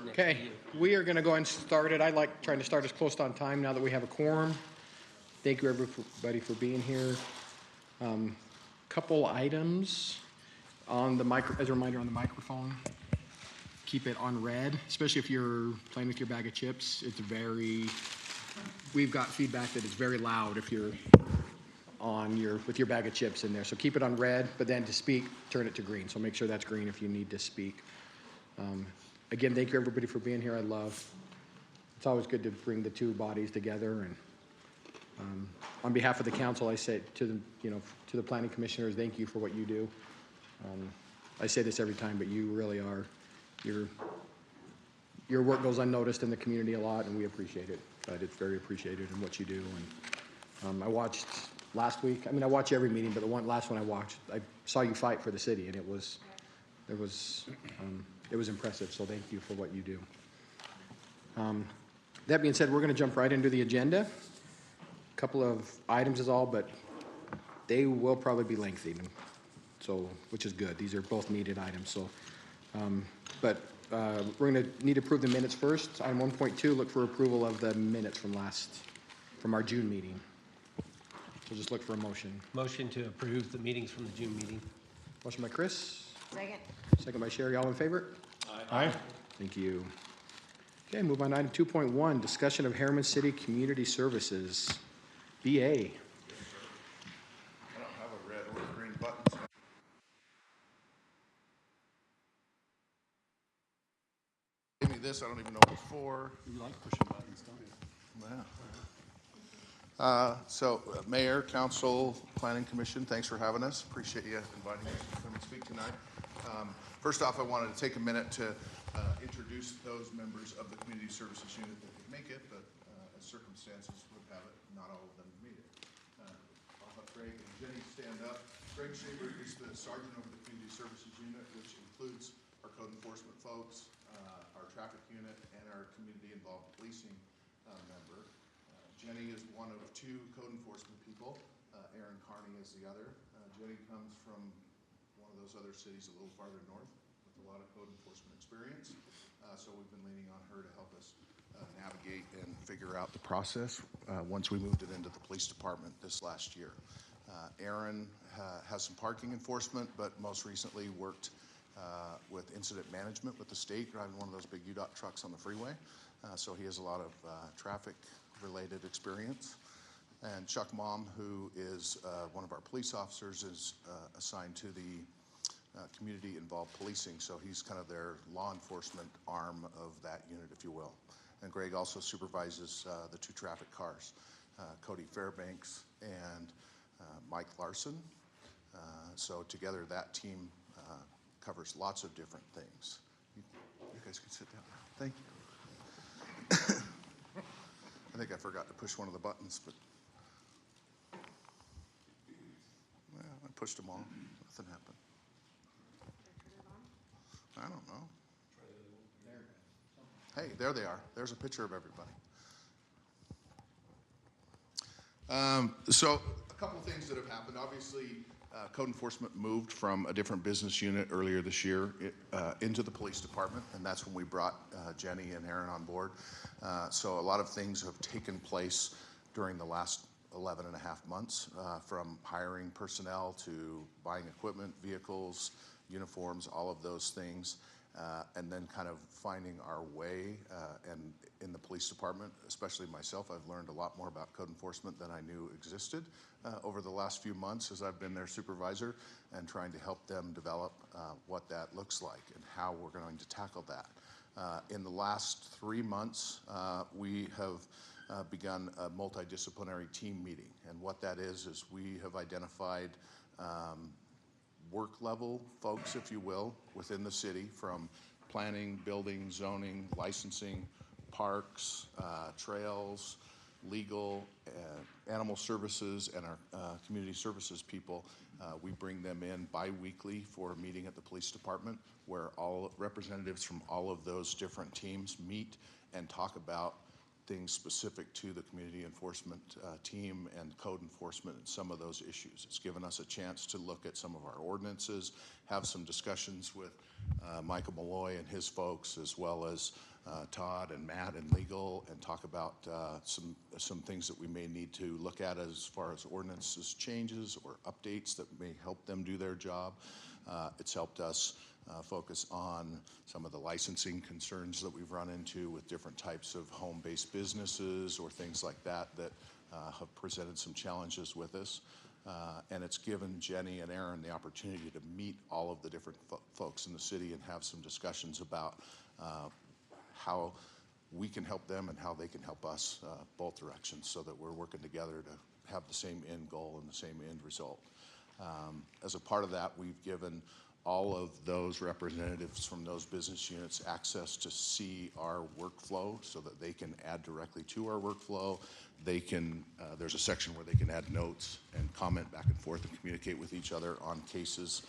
Okay, we are going to go ahead and start it. I like trying to start as close to on time now that we have a quorum. Thank you everybody for being here. Couple items on the as a reminder on the microphone. Keep it on red, especially if you're playing with your bag of chips. We've got feedback that it's very loud if you're with your bag of chips in there. So keep it on red, but then to speak, turn it to green. So make sure that's green if you need to speak. Again, thank you everybody for being here. It's always good to bring the two bodies together. And on behalf of the council, I say to the planning commissioners, thank you for what you do. I say this every time, but you really are. Your work goes unnoticed in the community a lot, and we appreciate it. But it's very appreciated in what you do. And I watched last week. I mean, I watch every meeting, but the last one I watched, I saw you fight for the city, and it was impressive. So thank you for what you do. That being said, we're going to jump right into the agenda. A couple of items is all, but they will probably be lengthy, which is good. These are both needed items. So, we're going to need to approve the minutes first. Item 1.2, look for approval of the minutes from our June meeting. We'll just look for a motion. Motion to approve the meetings from the June meeting. Motion by Chris. Second. Second by Sherry. All in favor? Aye. Thank you. Okay, move on to item 2.1, discussion of Herriman City Community Services, BA. I don't have a red or a green button. Give me this, I don't even know what it's for. You like pushing buttons, don't you? Yeah. Mayor, Council, Planning Commission, thanks for having us. Appreciate you inviting us to come and speak tonight. First off, I wanted to take a minute to introduce those members of the Community Services Unit that could make it, but as circumstances would have it, not all of them made it. I'll have Greg and Jenny stand up. Greg Shaver is the Sergeant over the Community Services Unit, which includes our code enforcement folks, our traffic unit, and our community-involved policing member. Jenny is one of two code enforcement people. Aaron Carney is the other. Jenny comes from one of those other cities a little farther north with a lot of code enforcement experience. So we've been leaning on her to help us navigate and figure out the process once we moved it into the police department this last year. Aaron has some parking enforcement, but most recently worked with incident management with the state, driving one of those big UDOT trucks on the freeway. So he has a lot of traffic-related experience. And Chuck Mom, who is one of our police officers, is assigned to the community-involved policing. So he's kind of their law enforcement arm of that unit, if you will. And Greg also supervises the two traffic cars, Cody Fairbanks and Mike Larson. So together that team covers lots of different things. You guys can sit down now. Thank you. I think I forgot to push one of the buttons, but well, I pushed them all. Nothing happened. I don't know. Hey, there they are. There's a picture of everybody. So a couple things that have happened. Obviously, code enforcement moved from a different business unit earlier this year into the police department, and that's when we brought Jenny and Aaron on board. So a lot of things have taken place during the last 11 and a half months, from hiring personnel to buying equipment, vehicles, uniforms, all of those things, and then kind of finding our way. And in the police department, especially myself, I've learned a lot more about code enforcement than I knew existed over the last few months as I've been their supervisor, and trying to help them develop what that looks like and how we're going to tackle that. In the last 3 months, we have begun a multidisciplinary team meeting. And what that is we have identified work level folks, if you will, within the city, from planning, building, zoning, licensing, parks, trails, legal, animal services, and our community services people. We bring them in bi-weekly for a meeting at the police department where all representatives from all of those different teams meet and talk about things specific to the community enforcement team and code enforcement and some of those issues. It's given us a chance to look at some of our ordinances, have some discussions with Michael Malloy and his folks, as well as Todd and Matt and legal, and talk about some things that we may need to look at as far as ordinances changes or updates that may help them do their job. It's helped us focus on some of the licensing concerns that we've run into with different types of home-based businesses or things like that that have presented some challenges with us. And it's given Jenny and Aaron the opportunity to meet all of the different folks in the city and have some discussions about how we can help them and how they can help us, both directions, so that we're working together to have the same end goal and the same end result. As a part of that, we've given all of those representatives from those business units access to see our workflow so that they can add directly to our workflow. They can, there's a section where they can add notes and comment back and forth and communicate with each other on cases.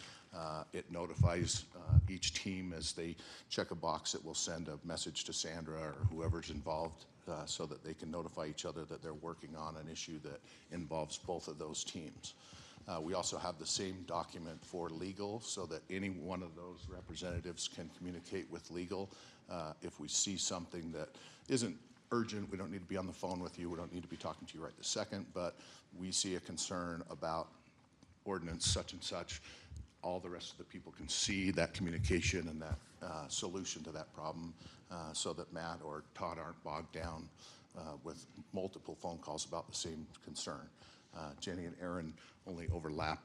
It notifies each team as they check a box. It will send a message to Sandra or whoever's involved so that they can notify each other that they're working on an issue that involves both of those teams. We also have the same document for legal so that any one of those representatives can communicate with legal. If we see something that isn't urgent, we don't need to be on the phone with you, we don't need to be talking to you right this second, but we see a concern about ordinance such and such, all the rest of the people can see that communication and that solution to that problem so that Matt or Todd aren't bogged down with multiple phone calls about the same concern. Jenny and Aaron only overlap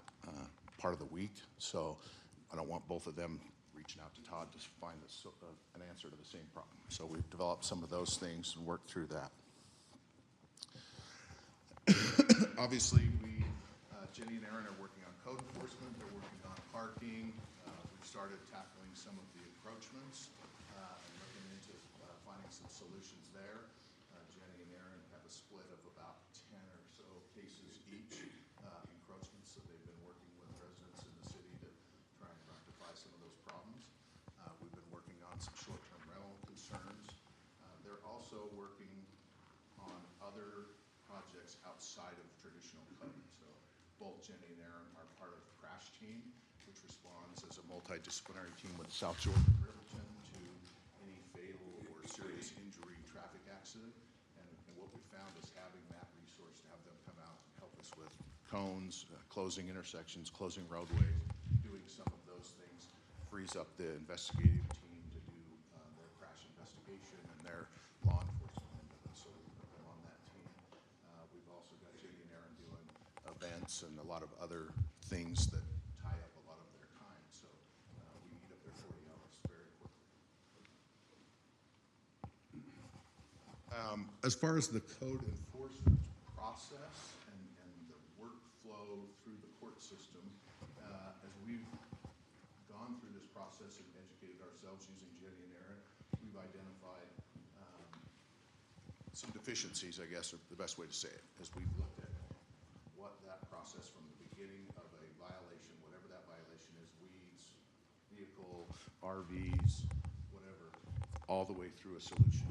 part of the week, so I don't want both of them reaching out to Todd to find an answer to the same problem. So we've developed some of those things and worked through that. Obviously, Jenny and Aaron are working on code enforcement. They're working on parking. We've started tackling some of the encroachments and looking into finding some solutions there. Jenny and Aaron have a split of about 10 or so cases each, encroachments, so they've been working with residents in the city to try and rectify some of those problems. We've been working on some short-term rental concerns. They're also working on other projects outside of traditional code. So both Jenny and Aaron are part of Crash Team, which responds as a multidisciplinary team with South Shore and Riverton to any fatal or serious injury traffic accident. And what we found is having that resource to have them come out and help us with cones, closing intersections, closing roadways, doing some of those things frees up the investigative team to do their crash investigation and their law enforcement. So we put them on that team. We've also got Jenny and Aaron doing events and a lot of other things that tie up a lot of their time. So we eat up their 40 hours very quickly. As far as the code enforcement process and the workflow through the court system, as we've gone through this process and educated ourselves using Jenny and Aaron, we've identified some deficiencies, I guess, are the best way to say it, as we've looked at what that process from the beginning of a violation, whatever that violation is, weeds, vehicle, RVs, whatever, all the way through a solution.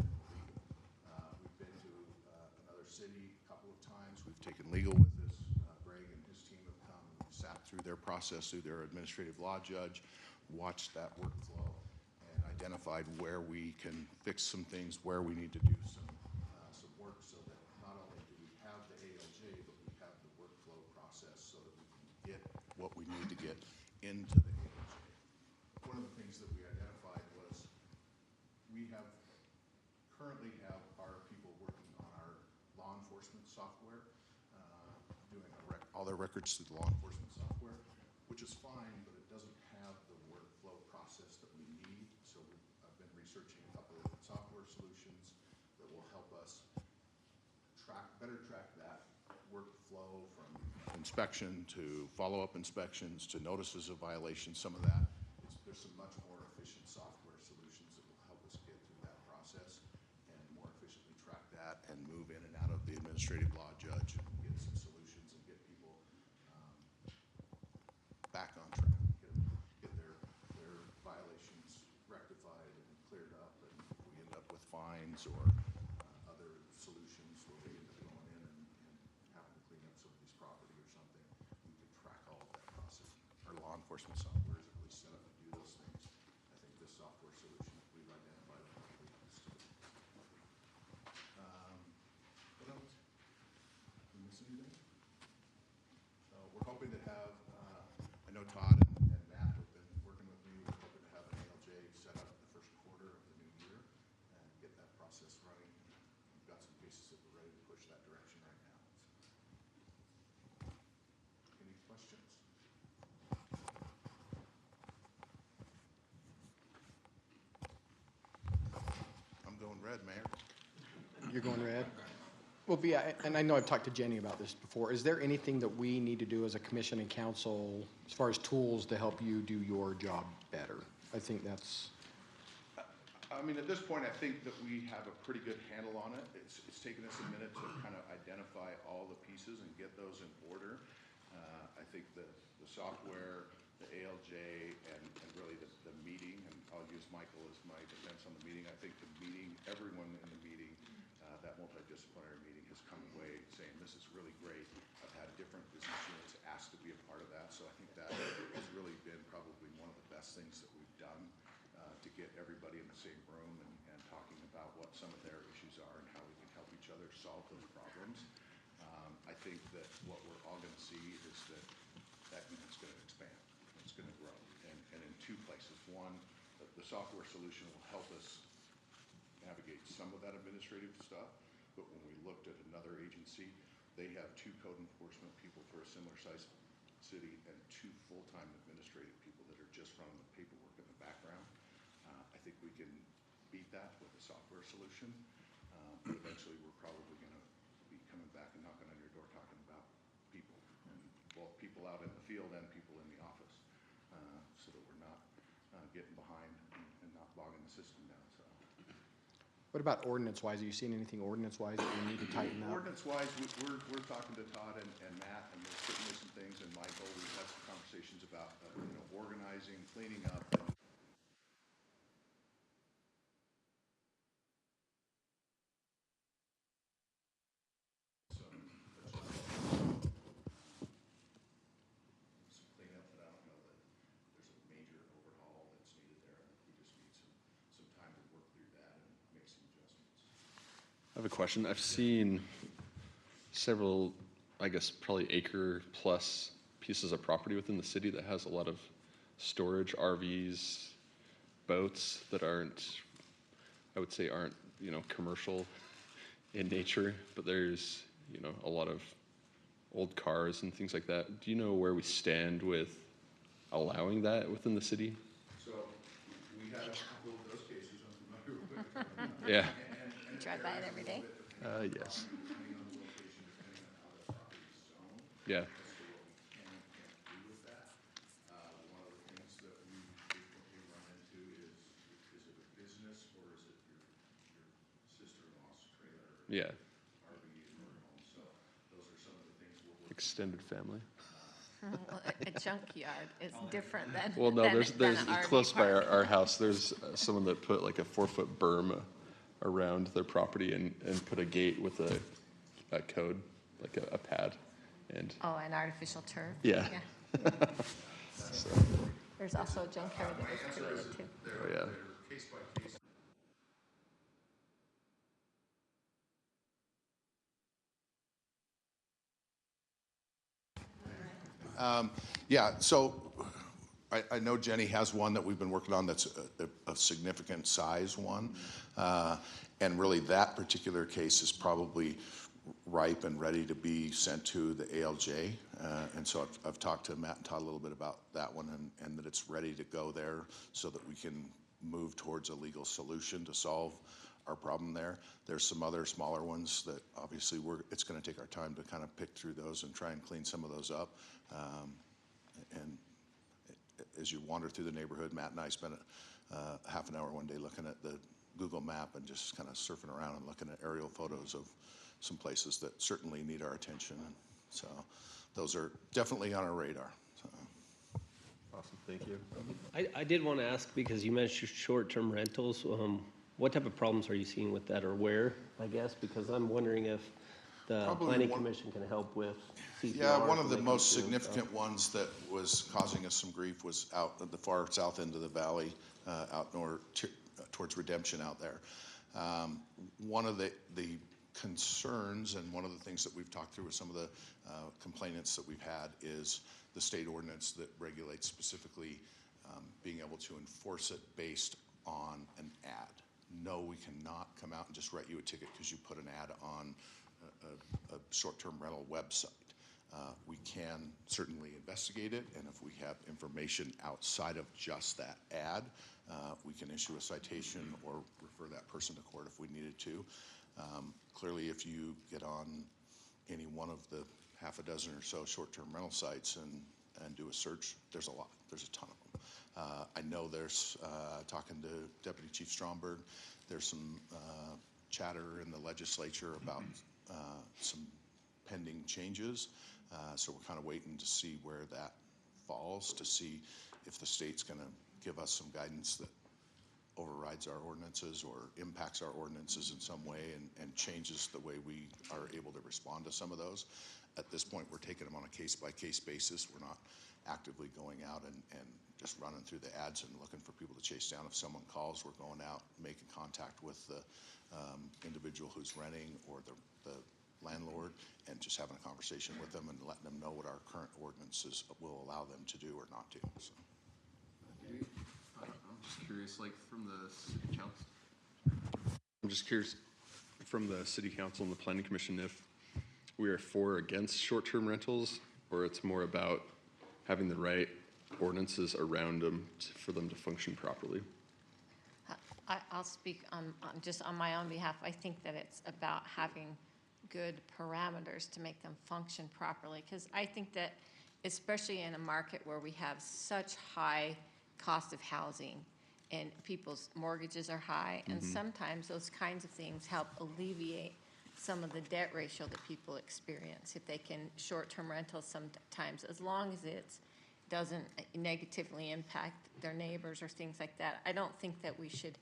We've been to another city a couple of times. We've taken legal with us. Greg and his team have come and sat through their process, through their administrative law judge, watched that workflow, and identified where we can fix some things, where we need to do some work so that not only do we have the ALJ, but we have the workflow process so that we can get what we need to get into the ALJ. One of the things that we identified was we currently have our people working on our law enforcement software, doing all their records through the law enforcement software, which is fine, but it doesn't have the workflow process that we need. So I've been researching a couple of software solutions that will help us better track that workflow from inspection to follow-up inspections to notices of violation. Some of that, there's some much more efficient software solutions that will help us get through that process and more efficiently track that and move in and out of the administrative law judge and get some solutions and get people back on track, get their violations rectified and cleared up. And if we end up with fines or other enforcement software is really set up to do those things. I think this software solution that we've identified will be used. What else? Did we miss anything? So we're hoping to have, I know Todd and Matt have been working with me, we're hoping to have an ALJ set up the first quarter of the new year and get that process running. We've got some cases that we're ready to push that direction right now. Any questions? I'm going red, Mayor. You're going red? Well, and I know I've talked to Jenny about this before. Is there anything that we need to do as a commission and council as far as tools to help you do your job better? I think that's, I mean, at this point, I think that we have a pretty good handle on it. It's taken us a minute to kind of identify all the pieces and get those in order. I think the software, the ALJ, and really the meeting, and I'll use Michael as my defense on the meeting. I think the meeting, everyone in the meeting, that multidisciplinary meeting has come away saying, this is really great. I've had different business units ask to be a part of that. So I think that has really been probably one of the best things that we've done to get everybody in the same room and talking about what some of their issues are and how we can help each other solve those problems. I think that what we're all going to see is that unit's going to expand. It's going to grow. And in two places. One, the software solution will help us navigate some of that administrative stuff, but when we looked at another agency, they have 2 code enforcement people for a similar size city and 2 full-time administrative people that are just running the paperwork in the background. I think we can beat that with a software solution, but eventually we're probably going to be coming back and knocking on your door talking about people, and both people out in the field and people in the office, so that we're not getting behind and not bogging the system down. So. what about ordinance-wise? Are you seeing anything ordinance-wise that we need to tighten up? Ordinance-wise, we're talking to Todd and Matt, and there's certainly some things, and Michael, we've had some conversations about, organizing, cleaning up. Some cleanup, but I don't know that there's a major overhaul that's needed there. I think we just need some time to work through that and make some adjustments. I have a question. I've seen several, I guess, probably acre plus pieces of property within the city that has a lot of storage, RVs, boats that aren't, I would say aren't, commercial in nature, but there's, a lot of old cars and things like that. Do you know where we stand with allowing that within the city? So we had a couple of those cases I'm familiar with. Yeah. You drive by it every day? Yes. Depending on the location, depending on how the property is zoned. Yeah. As to what we can and can't do with that. One of the things that we frequently run into is it a business or is it your sister-in-law's trailer? Or Yeah. RV or home? So those are some of the things we're working. Extended family. Well, a junkyard is different than Well, no, there's than an RV close by park. our house, there's someone that put like a 4-foot berm around their property and put a gate with a code, like a pad, and, Oh, an artificial turf? Yeah. So, there's also a junkyard that was created too. oh, yeah. They're case by case. Yeah, so I know Jenny has one that we've been working on that's a significant size one. And really that particular case is probably ripe and ready to be sent to the ALJ. And so I've talked to Matt and Todd a little bit about that one and that it's ready to go there so that we can move towards a legal solution to solve our problem there. There's some other smaller ones that obviously it's going to take our time to kind of pick through those and try and clean some of those up. And as you wander through the neighborhood, Matt and I spent half an hour one day looking at the Google map and just kind of surfing around and looking at aerial photos of some places that certainly need our attention. And so those are definitely on our radar. So. Awesome, thank you. I did want to ask, because you mentioned short-term rentals, what type of problems are you seeing with that, or where, I guess? Because I'm wondering if the Probably planning one- commission can help with CPR. Yeah, one of the for most making sure and stuff. significant ones that was causing us some grief was out at the far south end of the valley, out north, towards Redemption out there. One of the concerns and one of the things that we've talked through with some of the complainants that we've had is the state ordinance that regulates specifically being able to enforce it based on an ad. No, we cannot come out and just write you a ticket because you put an ad on a short-term rental website. We can certainly investigate it, and if we have information outside of just that ad, we can issue a citation or refer that person to court if we needed to. Clearly, if you get on any one of the half a dozen or so short-term rental sites and do a search, there's a lot. There's a ton of them. I know there's, talking to Deputy Chief Stromberg, there's some chatter in the legislature about some pending changes. So we're kind of waiting to see where that falls, to see if the state's going to give us some guidance that overrides our ordinances or impacts our ordinances in some way and changes the way we are able to respond to some of those. At this point, we're taking them on a case-by-case basis. We're not actively going out and just running through the ads and looking for people to chase down. If someone calls, we're going out, making contact with the individual who's renting or the landlord and just having a conversation with them and letting them know what our current ordinances will allow them to do or not to. So. I'm just curious, like from the city council. I'm just curious from the city council and the planning commission if we are for or against short-term rentals, or it's more about having the right ordinances around them for them to function properly. I'll speak just on my own behalf. I think that it's about having good parameters to make them function properly. Because I think that, especially in a market where we have such high cost of housing and people's mortgages are high, and sometimes those kinds of things help alleviate some of the debt ratio that people experience. If they can, short-term rentals sometimes, as long as it doesn't negatively impact their neighbors or things like that. I don't think that we should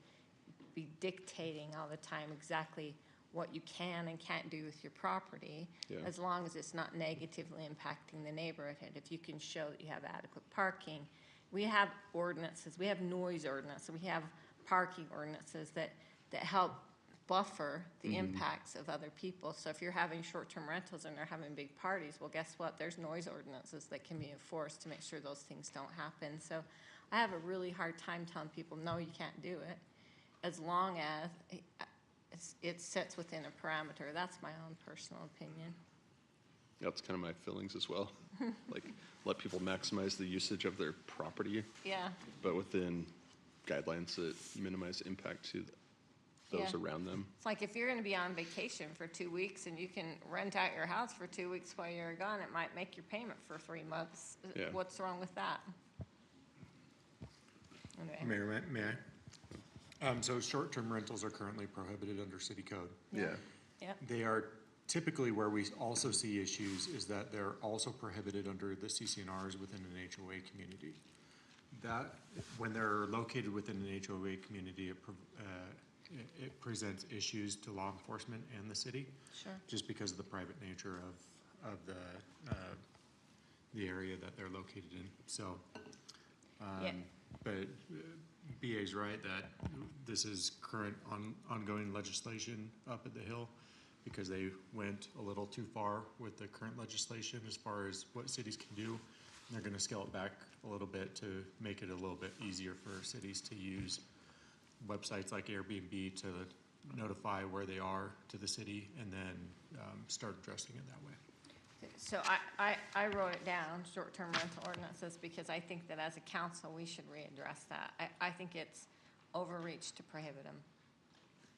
be dictating all the time exactly what you can and can't do with your property, as long as it's not negatively impacting the neighborhood. If you can show that you have adequate parking. We have ordinances, we have noise ordinances, we have parking ordinances that help buffer the impacts of other people. So if you're having short-term rentals and they're having big parties, well, guess what? There's noise ordinances that can be enforced to make sure those things don't happen. So I have a really hard time telling people, no, you can't do it, as long as it sits within a parameter. That's my own personal opinion. That's kind of my feelings as well. Like, let people maximize the usage of their property, Yeah. but within guidelines that minimize impact to those around them. It's like if you're going to be on vacation for 2 weeks and you can rent out your house for 2 weeks while you're gone, it might make your payment for 3 months. Yeah. What's wrong with that? Anyway. Mayor, may I? So short-term rentals are currently prohibited under city code. Yeah. Yeah. They are typically where we also see issues is that they're also prohibited under the CCNRs within an HOA community. That, when they're located within an HOA community, it presents issues to law enforcement and the city. Sure. Just because of the private nature of the area that they're located in. So, Yeah. but BA's right that this is current ongoing legislation up at the Hill because they went a little too far with the current legislation as far as what cities can do. And they're going to scale it back a little bit to make it a little bit easier for cities to use websites like Airbnb to notify where they are to the city and then start addressing it that way. So I wrote it down, short-term rental ordinances, because I think that as a council, we should readdress that. I think it's overreach to prohibit them.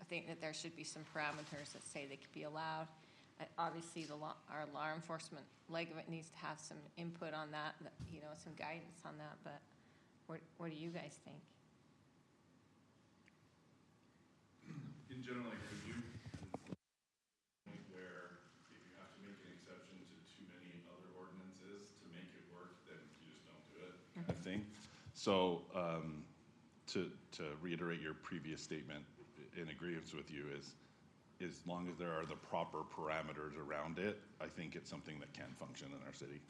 I think that there should be some parameters that say they could be allowed. Obviously, our law enforcement leg of it needs to have some input on that, some guidance on that, but what do you guys think? In general, like, could you, where if you have to make an exception to too many other ordinances to make it work, then you just don't do it, kind of thing. So, to reiterate your previous statement in agreement with you is, as long as there are the proper parameters around it, I think it's something that can function in our city.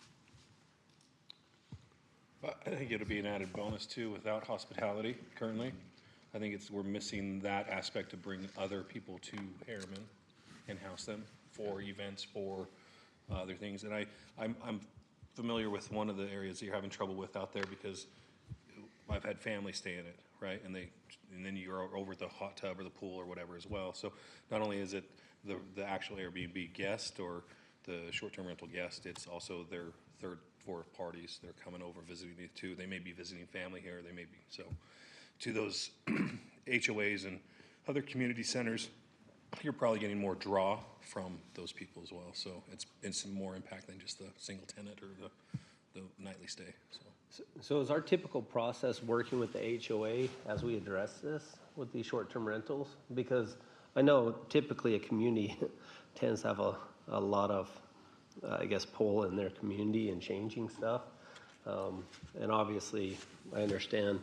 I think it'll be an added bonus too without hospitality currently. I think we're missing that aspect to bring other people to Herriman and house them for events, for other things. And I'm familiar with one of the areas that you're having trouble with out there because I've had family stay in it, right? And then you're over at the hot tub or the pool or whatever as well. So not only is it the actual Airbnb guest or the short-term rental guest, it's also their third, fourth parties. They're coming over visiting you too. They may be visiting family here. They may be so. To those HOAs and other community centers, you're probably getting more draw from those people as well. So it's more impact than just the single tenant or the nightly stay. So is our typical process working with the HOA as we address this with these short-term rentals? Because I know typically a community tends to have a lot of, I guess, pull in their community and changing stuff. And obviously, I understand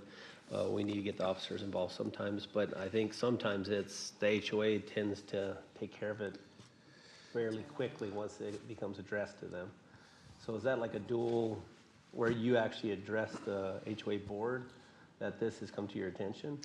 we need to get the officers involved sometimes, but I think sometimes it's the HOA tends to take care of it fairly quickly once it becomes addressed to them. So is that like a dual where you actually address the HOA board that this has come to your attention?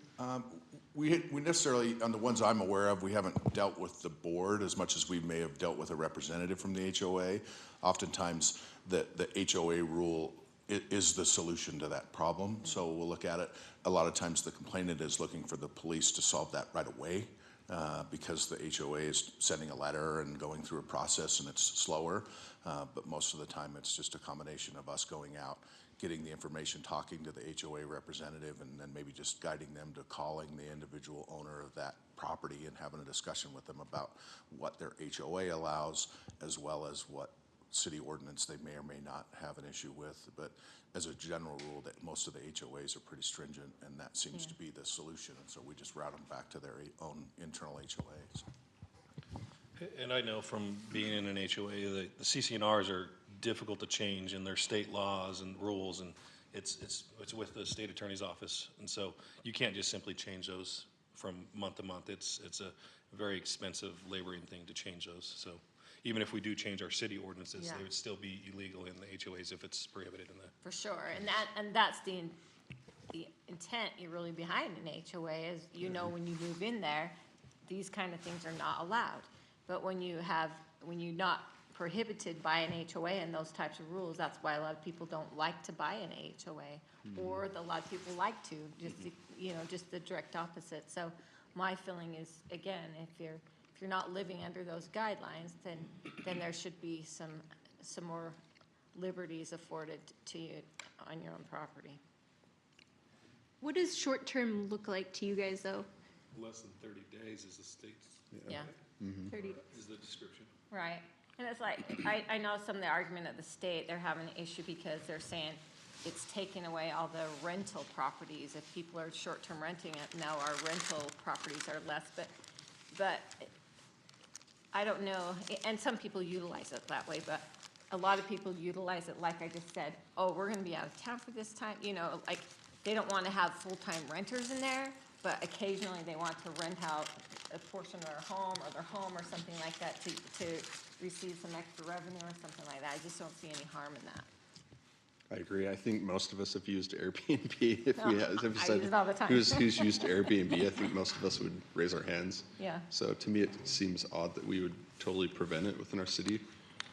We necessarily, on the ones I'm aware of, we haven't dealt with the board as much as we may have dealt with a representative from the HOA. Oftentimes, the HOA rule is the solution to that problem, so we'll look at it. A lot of times the complainant is looking for the police to solve that right away because the HOA is sending a letter and going through a process and it's slower. But most of the time it's just a combination of us going out, getting the information, talking to the HOA representative, and then maybe just guiding them to calling the individual owner of that property and having a discussion with them about what their HOA allows, as well as what city ordinance they may or may not have an issue with. But as a general rule, that most of the HOAs are pretty stringent, and that seems to be the solution. And so we just route them back to their own internal HOAs. And I know from being in an HOA, the CCNRs are difficult to change in their state laws and rules, and it's with the state attorney's office, and so you can't just simply change those from month to month. It's a very expensive laboring thing to change those. So even if we do change our city ordinances, Yeah. they would still be illegal in the HOAs if it's prohibited in the. For sure, and that's the intent really behind an HOA is, you know, when you move in there, these kind of things are not allowed. But when you're not prohibited by an HOA and those types of rules, that's why a lot of people don't like to buy an HOA, or a lot of people like to, just the direct opposite. So my feeling is, again, if you're not living under those guidelines, then there should be some more liberties afforded to you on your own property. What does short-term look like to you guys, though? Less than 30 days is the state's. Yeah. 30 days. Is the description. Right, and it's like, I know some of the argument at the state, they're having an issue because they're saying it's taking away all the rental properties. If people are short-term renting it, now our rental properties are less, but I don't know, and some people utilize it that way, but a lot of people utilize it, like I just said, oh, we're gonna be out of town for this time, like, they don't wanna have full-time renters in there, but occasionally they want to rent out a portion of their home or something like that to receive some extra revenue or something like that. I just don't see any harm in that. I agree. I think most of us have used Airbnb. If No, we had, if you I said use it all the time. who's used Airbnb, I think most of us would raise our hands. Yeah. So to me, it seems odd that we would totally prevent it within our city.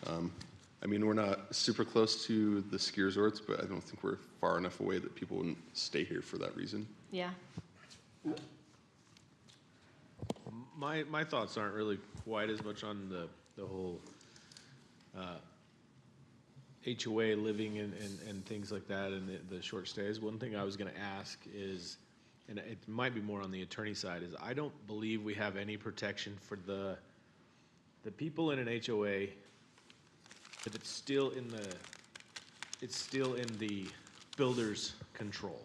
I mean, we're not super close to the ski resorts, but I don't think we're far enough away that people wouldn't stay here for that reason. Yeah. My thoughts aren't really quite as much on the whole HOA living and things like that and the short stays. One thing I was going to ask is, and it might be more on the attorney side, is I don't believe we have any protection for the people in an HOA, but it's still in the builder's control.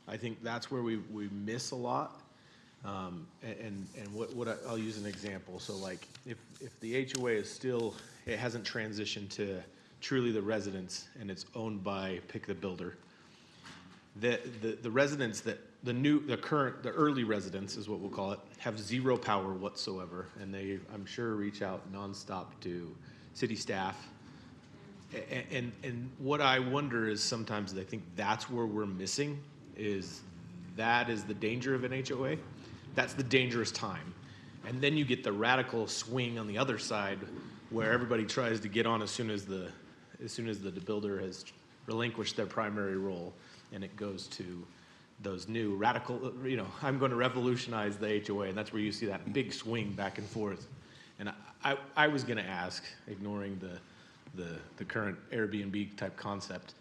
I think that's where we miss a lot. And I'll use an example. So like if the HOA is still, it hasn't transitioned to truly the residence and it's owned by pick the builder, the residents that the early residents is what we'll call it, have zero power whatsoever, and they, I'm sure, reach out nonstop to city staff. And what I wonder is sometimes I think that's where we're missing, is that is the danger of an HOA. That's the dangerous time. And then you get the radical swing on the other side where everybody tries to get on as soon as the builder has relinquished their primary role, and it goes to those new radical, I'm going to revolutionize the HOA, and that's where you see that big swing back and forth. And I was going to ask, ignoring the current Airbnb type concept,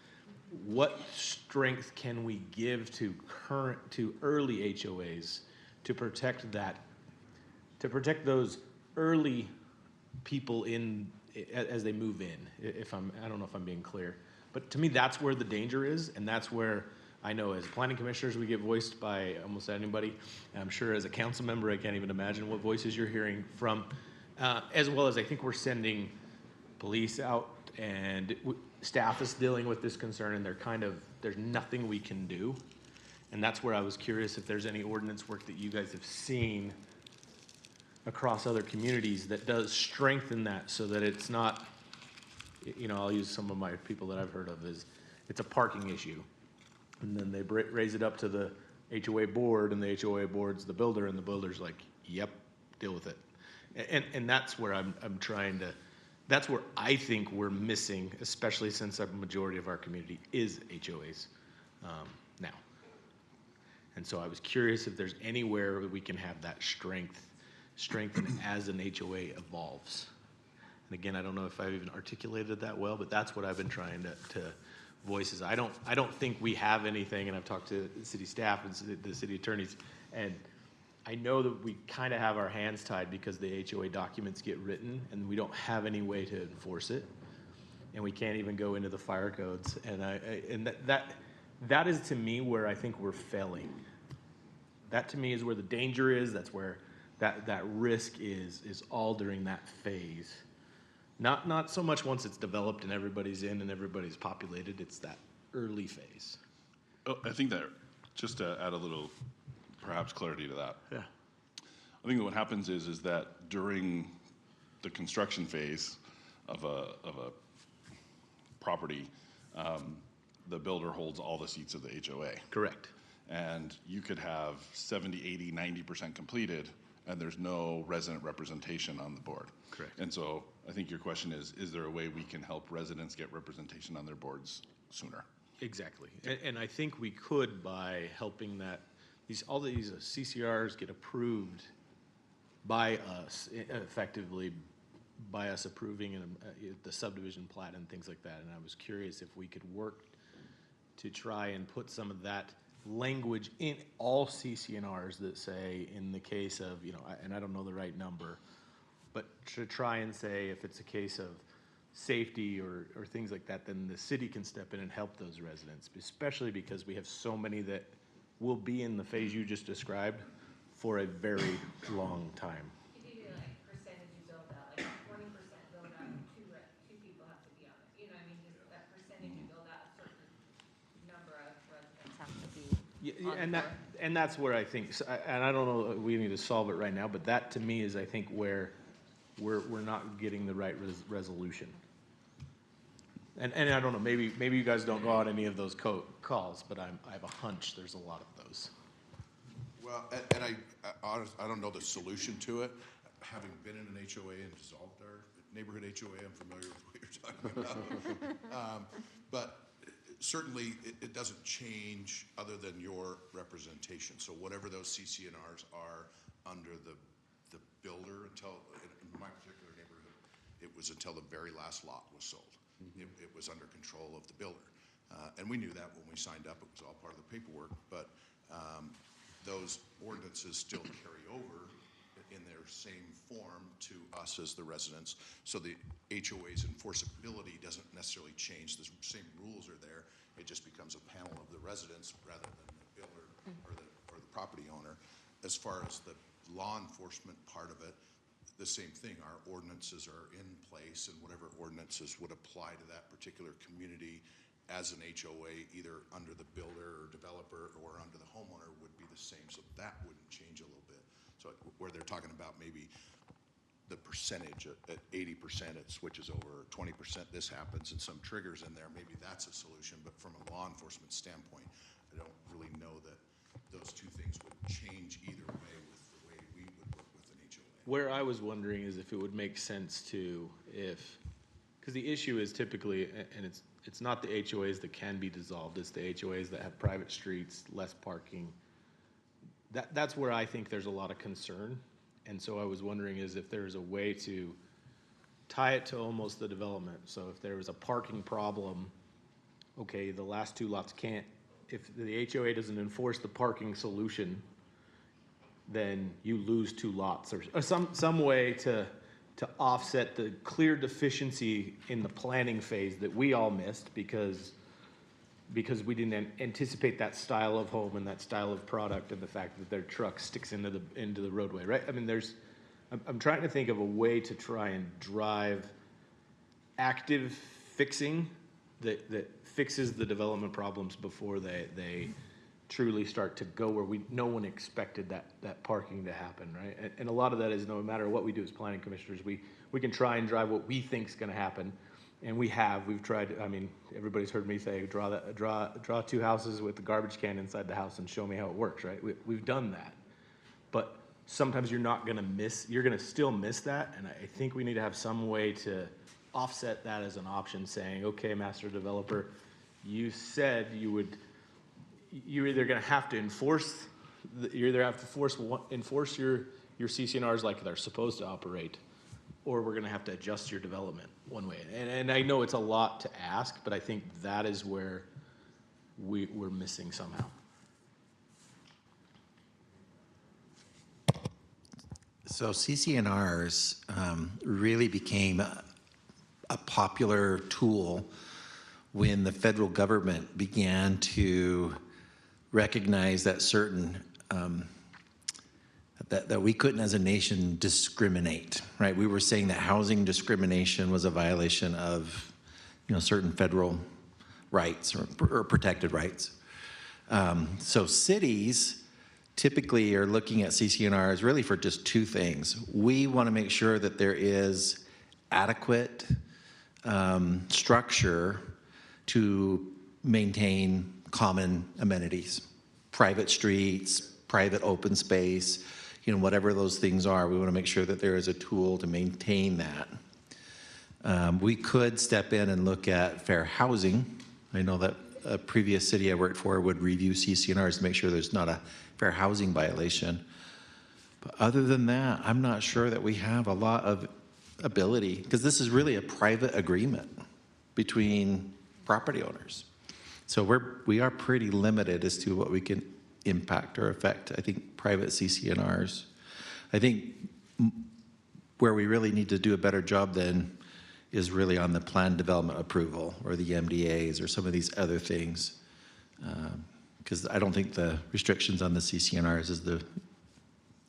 what strength can we give to early HOAs to protect those early people as they move in? I don't know if I'm being clear, but to me that's where the danger is, and that's where I know as planning commissioners we get voiced by almost anybody. I'm sure as a council member I can't even imagine what voices you're hearing from, as well as I think we're sending police out, and staff is dealing with this concern, and there's nothing we can do. And that's where I was curious if there's any ordinance work that you guys have seen across other communities that does strengthen that, so that it's not, I'll use some of my people that I've heard of, is it's a parking issue. And then they raise it up to the HOA board, and the HOA board's the builder, and the builder's like, yep, deal with it. And that's where I'm trying to, that's where I think we're missing, especially since a majority of our community is HOAs now. And so I was curious if there's anywhere we can have that strengthen as an HOA evolves. And again, I don't know if I've even articulated it that well, but that's what I've been trying to voice. Is I don't think we have anything, and I've talked to the city staff and the city attorneys, and I know that we kind of have our hands tied because the HOA documents get written, and we don't have any way to enforce it, and we can't even go into the fire codes. And that is to me where I think we're failing. That to me is where the danger is. That's where that risk is all during that phase. Not so much once it's developed and everybody's in and everybody's populated. It's that early phase. Oh, I think that, just to add a little, perhaps, clarity to that. Yeah. I think that what happens is that during the construction phase of a property, the builder holds all the seats of the HOA. Correct. And you could have 70, 80, 90% completed, and there's no resident representation on the board. Correct. And so I think your question is there a way we can help residents get representation on their boards sooner? Exactly. And I think we could by helping that all these CCRs get approved by us, effectively by us approving the subdivision plat and things like that. And I was curious if we could work to try and put some of that language in all CCNRs that say, in the case of, and I don't know the right number, but to try and say if it's a case of safety or things like that, then the city can step in and help those residents, especially because we have so many that will be in the phase you just described for a very long time. If you do like percentage you build out, like 20% build out, two people have to be on it. I mean, just that percentage you build out, a certain number of residents have to be on board. And that's where I think, and I don't know, we need to solve it right now, but that to me is, I think, where we're not getting the right resolution. And I don't know, maybe you guys don't go on any of those calls, but I have a hunch there's a lot of those. Well, and I don't know the solution to it. Having been in an HOA and dissolved our neighborhood HOA, I'm familiar with what you're talking about. But certainly it doesn't change other than your representation. So whatever those CCNRs are under the builder, until, in my particular neighborhood, it was until the very last lot was sold. It was under control of the builder. And we knew that when we signed up. It was all part of the paperwork. But those ordinances still carry over in their same form to us as the residents. So the HOA's enforceability doesn't necessarily change. The same rules are there. It just becomes a panel of the residents rather than the builder or the property owner. As far as the law enforcement part of it, the same thing. Our ordinances are in place, and whatever ordinances would apply to that particular community as an HOA, either under the builder or developer or under the homeowner would be the same, so that wouldn't change a little bit. So where they're talking about maybe the percentage at 80%, it switches over, 20% this happens and some triggers in there, maybe that's a solution. But from a law enforcement standpoint, I don't really know that those two things would change either way with the way we would work with an HOA. Where I was wondering is if it would make sense to, because the issue is typically, and it's not the HOAs that can be dissolved, it's the HOAs that have private streets, less parking. That's where I think there's a lot of concern. And so I was wondering is if there's a way to tie it to almost the development. So if there was a parking problem, okay, the last two lots can't, if the HOA doesn't enforce the parking solution, then you lose two lots, or some way to offset the clear deficiency in the planning phase that we all missed because we didn't anticipate that style of home and that style of product and the fact that their truck sticks into the roadway, right? I mean, I'm trying to think of a way to try and drive active fixing that fixes the development problems before they truly start to go where no one expected that parking to happen, right? And a lot of that is no matter what we do as planning commissioners, we can try and drive what we think is going to happen. And we've tried, I mean, everybody's heard me say, draw two houses with the garbage can inside the house and show me how it works, right? We've done that. But sometimes you're going to still miss that. And I think we need to have some way to offset that as an option, saying, okay, master developer, you said you're either going to have to enforce your CCNRs like they're supposed to operate, or we're going to have to adjust your development one way. And I know it's a lot to ask, but I think that is where we're missing somehow. So CCNRs really became a popular tool when the federal government began to recognize that certain that we couldn't as a nation discriminate, right? We were saying that housing discrimination was a violation of, certain federal rights or protected rights. So cities typically are looking at CCNRs really for just two things. We want to make sure that there is adequate structure to maintain common amenities, private streets, private open space, whatever those things are. We want to make sure that there is a tool to maintain that. We could step in and look at fair housing. I know that a previous city I worked for would review CCNRs to make sure there's not a fair housing violation. But other than that, I'm not sure that we have a lot of ability, because this is really a private agreement between property owners. So we are pretty limited as to what we can impact or affect, I think, private CCNRs. I think where we really need to do a better job then is really on the plan development approval or the MDAs or some of these other things. Because I don't think the restrictions on the CCNRs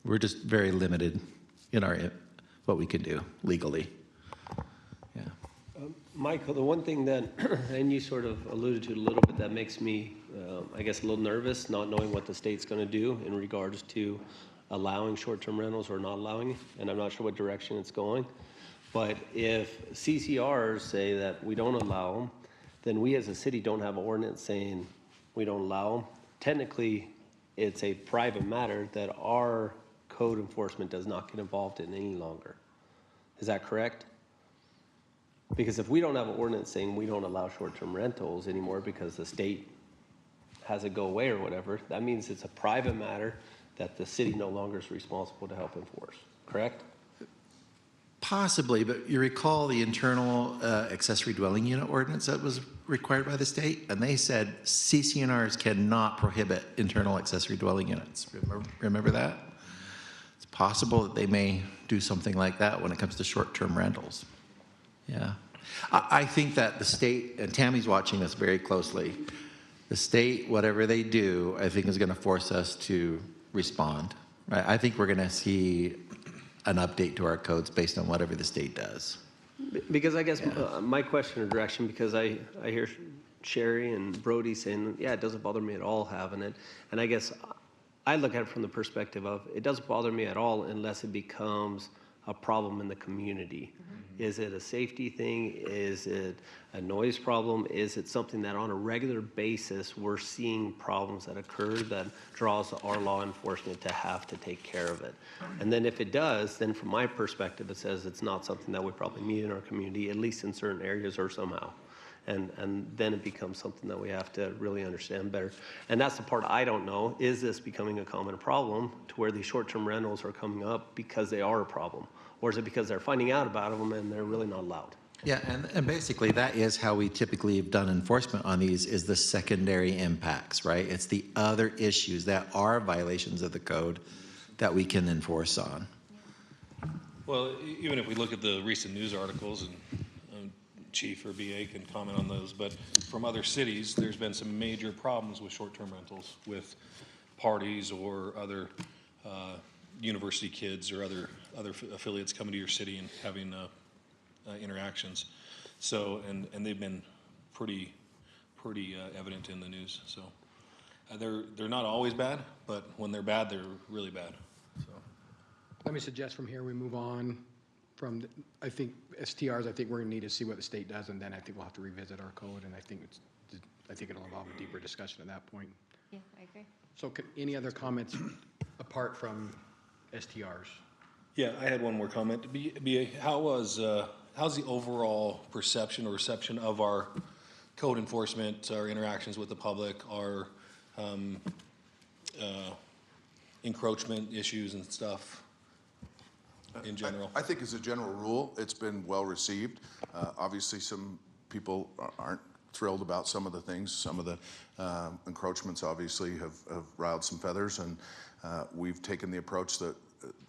we're just very limited in what we can do legally. Yeah. Michael, the one thing that, and you sort of alluded to a little bit, that makes me, I guess, a little nervous, not knowing what the state's going to do in regards to allowing short-term rentals or not allowing, and I'm not sure what direction it's going. But if CCRs say that we don't allow them, then we as a city don't have an ordinance saying we don't allow them. Technically, it's a private matter that our code enforcement does not get involved in any longer. Is that correct? Because if we don't have an ordinance saying we don't allow short-term rentals anymore because the state has it go away or whatever, that means it's a private matter that the city no longer is responsible to help enforce, correct? Possibly, but you recall the internal accessory dwelling unit ordinance that was required by the state, and they said CCNRs cannot prohibit internal accessory dwelling units. Remember that? It's possible that they may do something like that when it comes to short-term rentals. Yeah. I think that the state, and Tammy's watching this very closely, the state, whatever they do, I think is going to force us to respond. Right? I think we're going to see an update to our codes based on whatever the state does. Because I guess my question or direction, because I hear Sherry and Brody saying, yeah, it doesn't bother me at all having it. And I guess I look at it from the perspective of, it doesn't bother me at all unless it becomes a problem in the community. Is it a safety thing? Is it a noise problem? Is it something that on a regular basis we're seeing problems that occur that draws our law enforcement to have to take care of it? And then if it does, then from my perspective, it says it's not something that we probably need in our community, at least in certain areas or somehow. And then it becomes something that we have to really understand better. And that's the part I don't know. Is this becoming a common problem to where these short-term rentals are coming up because they are a problem? Or is it because they're finding out about them and they're really not allowed? Yeah, and basically that is how we typically have done enforcement on these, is the secondary impacts, right? It's the other issues that are violations of the code that we can enforce on. Well, even if we look at the recent news articles, and Chief or BA can comment on those, but from other cities, there's been some major problems with short-term rentals, with parties or other university kids or other affiliates coming to your city and having interactions. So, and they've been pretty evident in the news. So they're not always bad, but when they're bad, they're really bad. So Let me suggest from here we move on from, I think, STRs, I think we're gonna need to see what the state does, and then I think we'll have to revisit our code, and I think it'll involve a deeper discussion at that point. Yeah, I agree. So any other comments apart from STRs? yeah, I had one more comment. BA, how's the overall perception or reception of our code enforcement, our interactions with the public, our encroachment issues and stuff in general? I think as a general rule, it's been well received. Obviously, some people aren't thrilled about some of the things. Some of the encroachments obviously have riled some feathers, and we've taken the approach that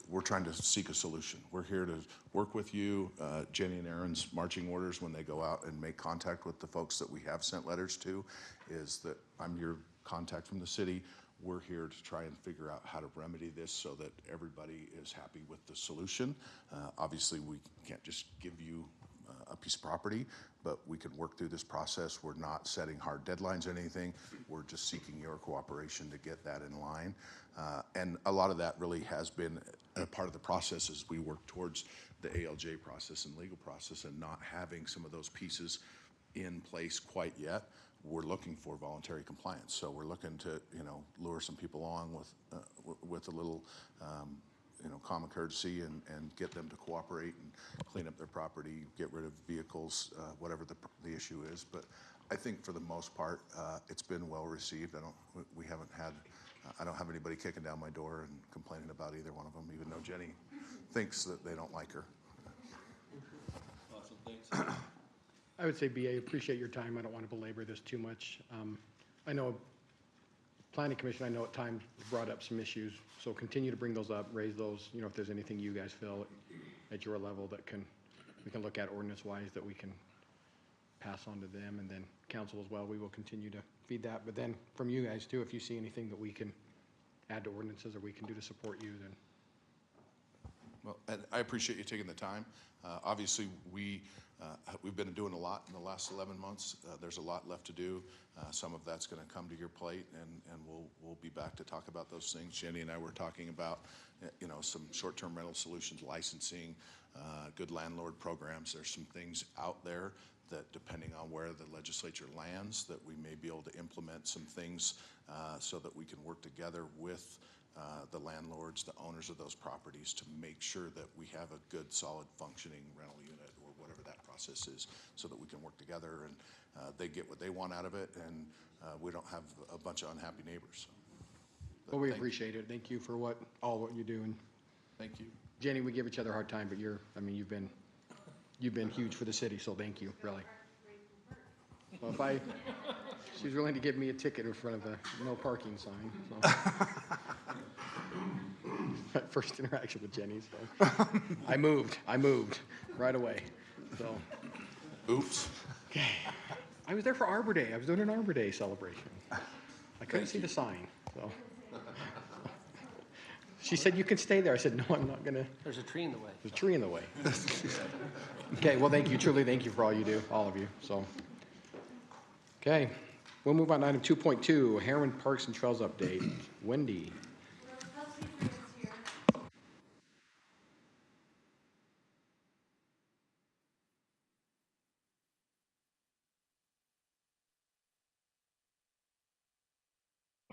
we're trying to seek a solution. We're here to work with you. Jenny and Aaron's marching orders when they go out and make contact with the folks that we have sent letters to is that I'm your contact from the city. We're here to try and figure out how to remedy this so that everybody is happy with the solution. Obviously, we can't just give you a piece of property, but we can work through this process. We're not setting hard deadlines or anything. We're just seeking your cooperation to get that in line. And a lot of that really has been a part of the process as we work towards the ALJ process and legal process, and not having some of those pieces in place quite yet. We're looking for voluntary compliance. So we're looking to, lure some people on with a little, common courtesy and get them to cooperate and clean up their property, get rid of vehicles, whatever the issue is. But I think for the most part, it's been well received. I don't have anybody kicking down my door and complaining about either one of them, even though Jenny thinks that they don't like her. Awesome, thanks. I would say, BA, appreciate your time. I don't want to belabor this too much. I know Planning Commission, I know at times brought up some issues, so continue to bring those up, raise those, if there's anything you guys feel at your level that we can look at ordinance-wise that we can pass on to them, and then council as well, we will continue to feed that. But then from you guys too, if you see anything that we can add to ordinances or we can do to support you, then. Well, and I appreciate you taking the time. Obviously, we've been doing a lot in the last 11 months. There's a lot left to do. Some of that's going to come to your plate, and we'll be back to talk about those things. Jenny and I were talking about, some short-term rental solutions, licensing, good landlord programs. There's some things out there that, depending on where the legislature lands, that we may be able to implement some things so that we can work together with the landlords, the owners of those properties, to make sure that we have a good, solid, functioning rental unit or whatever that process is, so that we can work together and they get what they want out of it, and we don't have a bunch of unhappy neighbors. Well, we appreciate it. Thank you for all what you do. And Thank you. Jenny, we give each other a hard time, but you've been huge for the city, so thank you, really. Well, she's willing to give me a ticket in front of the no parking sign, so. My first interaction with Jenny, so. I moved right away, so. Oops. Okay. I was there for Arbor Day. I was doing an Arbor Day celebration. I couldn't see the sign, so. She said, "You can stay there." I said, "No, I'm not gonna." There's a tree in the way. There's a tree in the way. Okay, well, thank you, truly, thank you for all you do, all of you, so. Okay, we'll move on to item 2.2, Herriman Parks and Trails update. Wendy.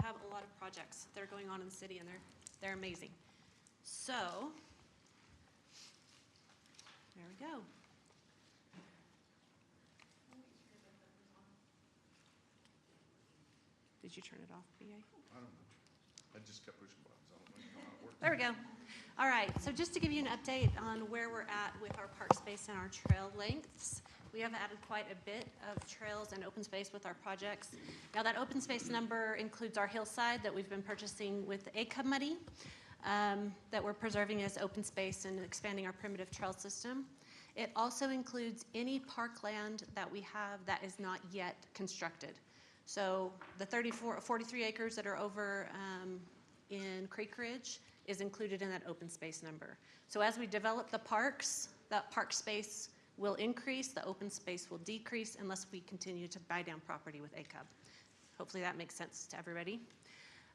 Have a lot of projects that are going on in the city, and they're amazing. So, there we go. Did you turn it off, BA? I don't know. I just kept pushing buttons. I don't know how it worked. There we go. All right, so just to give you an update on where we're at with our park space and our trail lengths, we have added quite a bit of trails and open space with our projects. Now that open space number includes our hillside that we've been purchasing with ACUB money, that we're preserving as open space and expanding our primitive trail system. It also includes any parkland that we have that is not yet constructed. So the 43 acres that are over in Creek Ridge is included in that open space number. So as we develop the parks, that park space will increase, the open space will decrease unless we continue to buy down property with ACUB. Hopefully that makes sense to everybody.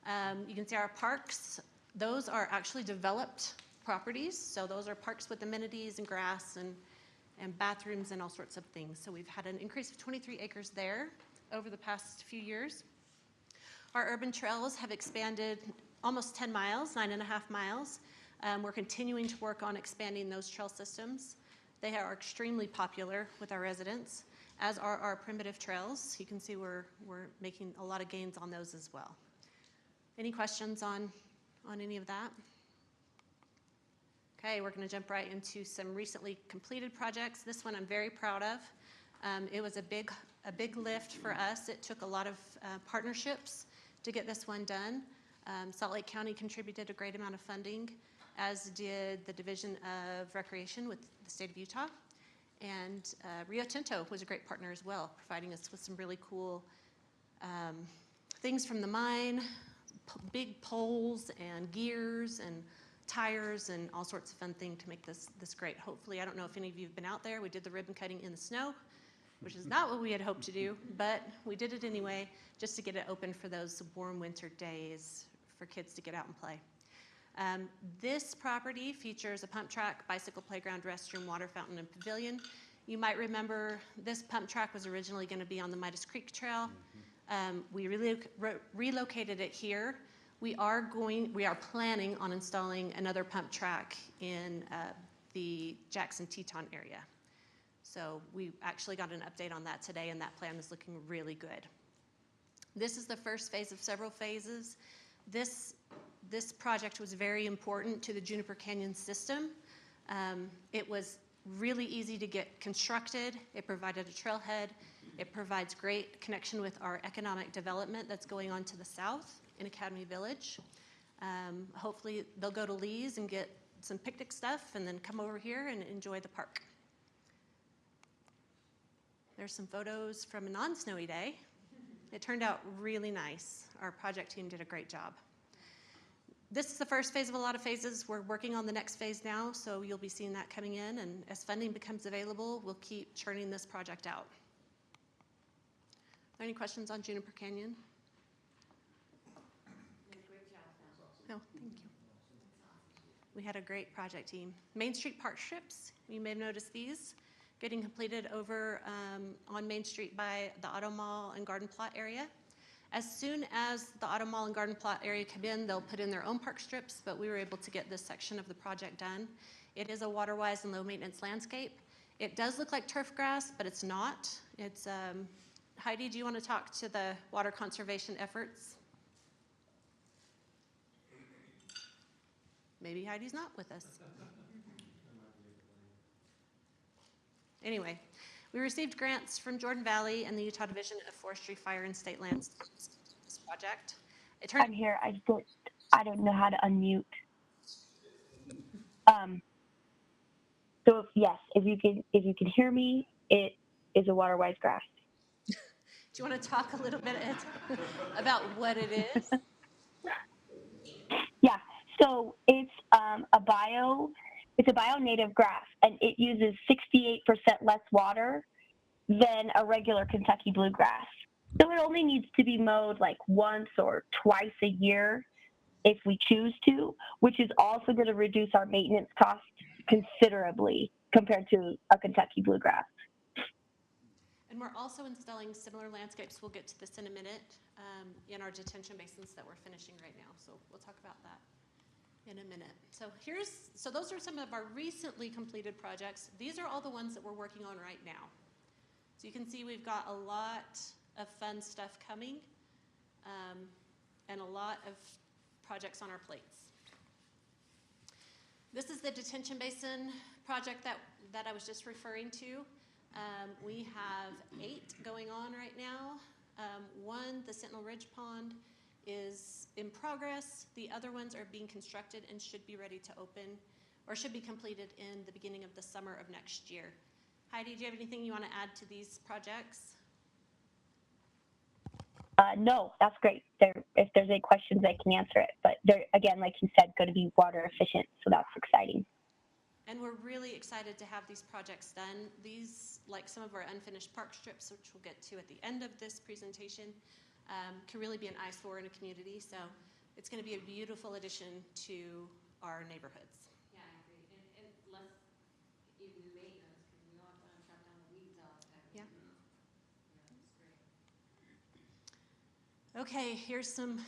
You can see our parks, those are actually developed properties. So those are parks with amenities and grass and bathrooms and all sorts of things. So we've had an increase of 23 acres there over the past few years. Our urban trails have expanded almost 10 miles, 9.5 miles. We're continuing to work on expanding those trail systems. They are extremely popular with our residents, as are our primitive trails. You can see we're making a lot of gains on those as well. Any questions on any of that? Okay, we're going to jump right into some recently completed projects. This one I'm very proud of. It was a big lift for us. It took a lot of partnerships to get this one done. Salt Lake County contributed a great amount of funding, as did the Division of Recreation with the state of Utah. And Rio Tinto was a great partner as well, providing us with some really cool things from the mine, big poles and gears and tires and all sorts of fun things to make this great. Hopefully, I don't know if any of you have been out there. We did the ribbon cutting in the snow, which is not what we had hoped to do, but we did it anyway, just to get it open for those warm winter days for kids to get out and play. This property features a pump track, bicycle playground, restroom, water fountain, and pavilion. You might remember this pump track was originally going to be on the Midas Creek Trail. We relocated it here. We are planning on installing another pump track in the Jackson-Teton area. So we actually got an update on that today, and that plan is looking really good. This is the first phase of several phases. This project was very important to the Juniper Canyon system. It was really easy to get constructed. It provided a trailhead. It provides great connection with our economic development that's going on to the south in Academy Village. Hopefully they'll go to Lee's and get some picnic stuff and then come over here and enjoy the park. There's some photos from a non-snowy day. It turned out really nice. Our project team did a great job. This is the first phase of a lot of phases. We're working on the next phase now, so you'll be seeing that coming in, and as funding becomes available, we'll keep churning this project out. Are there any questions on Juniper Canyon? No, thank you. We had a great project team. Main Street park strips, you may have noticed these, getting completed over on Main Street by the Auto Mall and Garden Plot area. As soon as the Auto Mall and Garden Plot area come in, they'll put in their own park strips, but we were able to get this section of the project done. It is a water-wise and low-maintenance landscape. It does look like turf grass, but it's not. It's, Heidi, do you want to talk to the water conservation efforts? Maybe Heidi's not with us. Anyway, we received grants from Jordan Valley and the Utah Division of Forestry, Fire, and State Lands for this project. I'm here. I don't know how to unmute. So if you can hear me, it is a water-wise grass. Do you want to talk a little bit about what it is? Yeah. So it's a bio-native grass, and it uses 68% less water than a regular Kentucky bluegrass. So it only needs to be mowed like once or twice a year if we choose to, which is also going to reduce our maintenance cost considerably compared to a Kentucky bluegrass. And we're also installing similar landscapes, we'll get to this in a minute, in our detention basins that we're finishing right now. So we'll talk about that in a minute. So those are some of our recently completed projects. These are all the ones that we're working on right now. So you can see we've got a lot of fun stuff coming, and a lot of projects on our plates. This is the detention basin project that I was just referring to. We have 8 going on right now. One, the Sentinel Ridge Pond, is in progress. The other ones are being constructed and should be ready to open, or should be completed in the beginning of the summer of next year. Heidi, do you have anything you want to add to these projects? No, that's great. If there's any questions, I can answer it. But they're, again, like you said, going to be water efficient, so that's exciting. And we're really excited to have these projects done. These, like some of our unfinished park strips, which we'll get to at the end of this presentation, can really be an eyesore in a community. So it's going to be a beautiful addition to our neighborhoods. Yeah, I agree. And less even maintenance, because we don't have to chop down the weeds all the time. Yeah. Yeah, that's great. Okay, here's some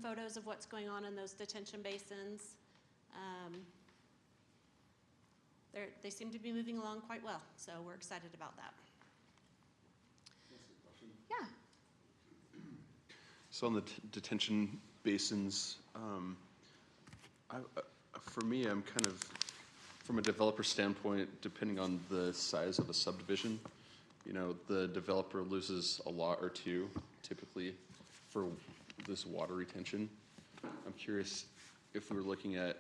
photos of what's going on in those detention basins. They seem to be moving along quite well, so we're excited about that. Yeah. So on the detention basins, for me, I'm kind of, from a developer standpoint, depending on the size of a subdivision, you know, the developer loses a lot or two typically for this water retention. I'm curious if we were looking at,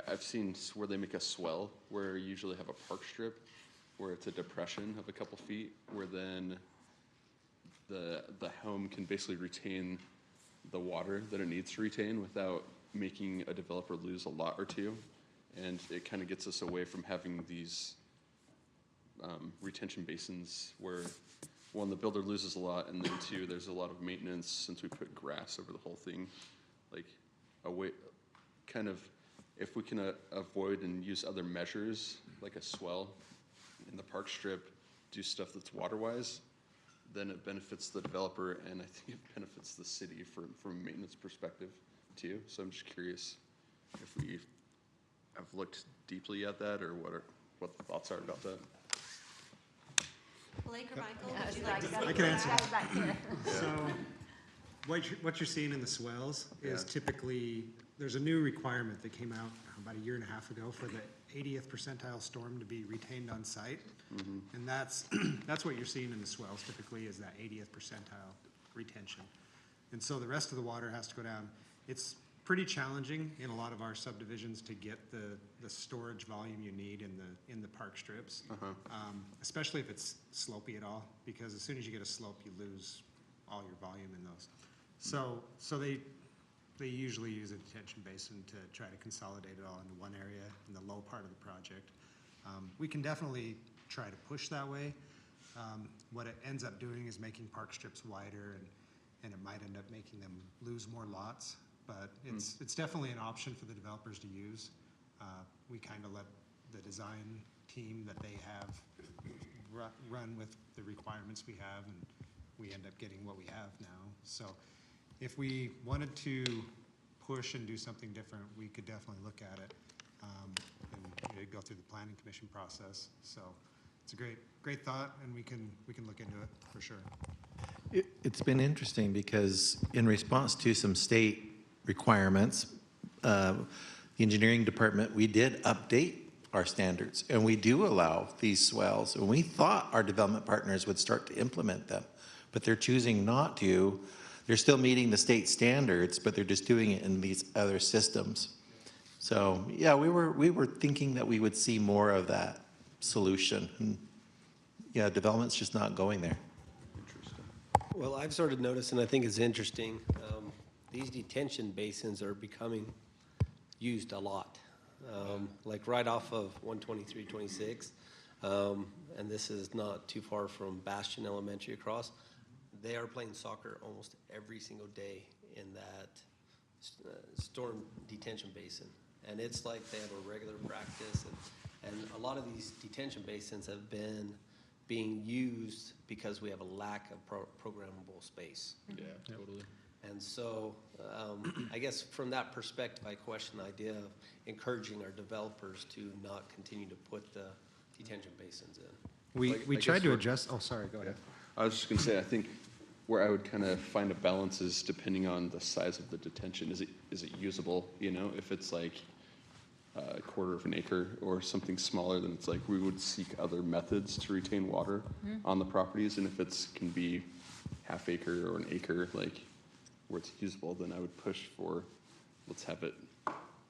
I've seen where they make a swell, where you usually have a park strip, where it's a depression of a couple feet, where then the home can basically retain the water that it needs to retain without making a developer lose a lot or two. And it kind of gets us away from having these retention basins where, one, the builder loses a lot, and then two, there's a lot of maintenance since we put grass over the whole thing. Like, kind of, if we can avoid and use other measures, like a swell in the park strip, do stuff that's water-wise, then it benefits the developer, and I think it benefits the city from a maintenance perspective too. So I'm just curious if we have looked deeply at that, or what the thoughts are about that. Blake or Michael, would you like to I can answer that. So what you're seeing in the swells is typically, there's a new requirement that came out about a year and a half ago for the 80th percentile storm to be retained on site. Mm-hmm. And that's what you're seeing in the swells typically, is that 80th percentile retention. And so the rest of the water has to go down. It's pretty challenging in a lot of our subdivisions to get the storage volume you need in the park strips, especially if it's slopey at all, because as soon as you get a slope, you lose all your volume in those. So they usually use a detention basin to try to consolidate it all into one area in the low part of the project. We can definitely try to push that way. What it ends up doing is making park strips wider, and it might end up making them lose more lots, but it's definitely an option for the developers to use. We kind of let the design team that they have run with the requirements we have, and we end up getting what we have now. So if we wanted to push and do something different, we could definitely look at it, and go through the planning commission process. So it's a great thought, and we can look into it for sure. It's been interesting because in response to some state requirements, the engineering department, we did update our standards, and we do allow these swells. And we thought our development partners would start to implement them, but they're choosing not to. They're still meeting the state standards, but they're just doing it in these other systems. So yeah, we were thinking that we would see more of that solution. And yeah, development's just not going there. Interesting. Well, I've sort of noticed, and I think it's interesting, these detention basins are becoming used a lot. Like right off of 123-26, and this is not too far from Bastion Elementary across. they are playing soccer almost every single day in that storm detention basin. And it's like they have a regular practice, and a lot of these detention basins have been being used because we have a lack of programmable space. Yeah, totally. And so, I guess from that perspective, I question the idea of encouraging our developers to not continue to put the detention basins in. We I tried guess to what- adjust, oh, sorry, go ahead. I was just gonna say, I think where I would kind of find a balance is depending on the size of the detention. Is it usable, you know? If it's like a quarter of an acre or something smaller, then it's like we would seek other methods to retain water on the properties. And if it's can be half acre or an acre, like where it's usable, then I would push for, let's have it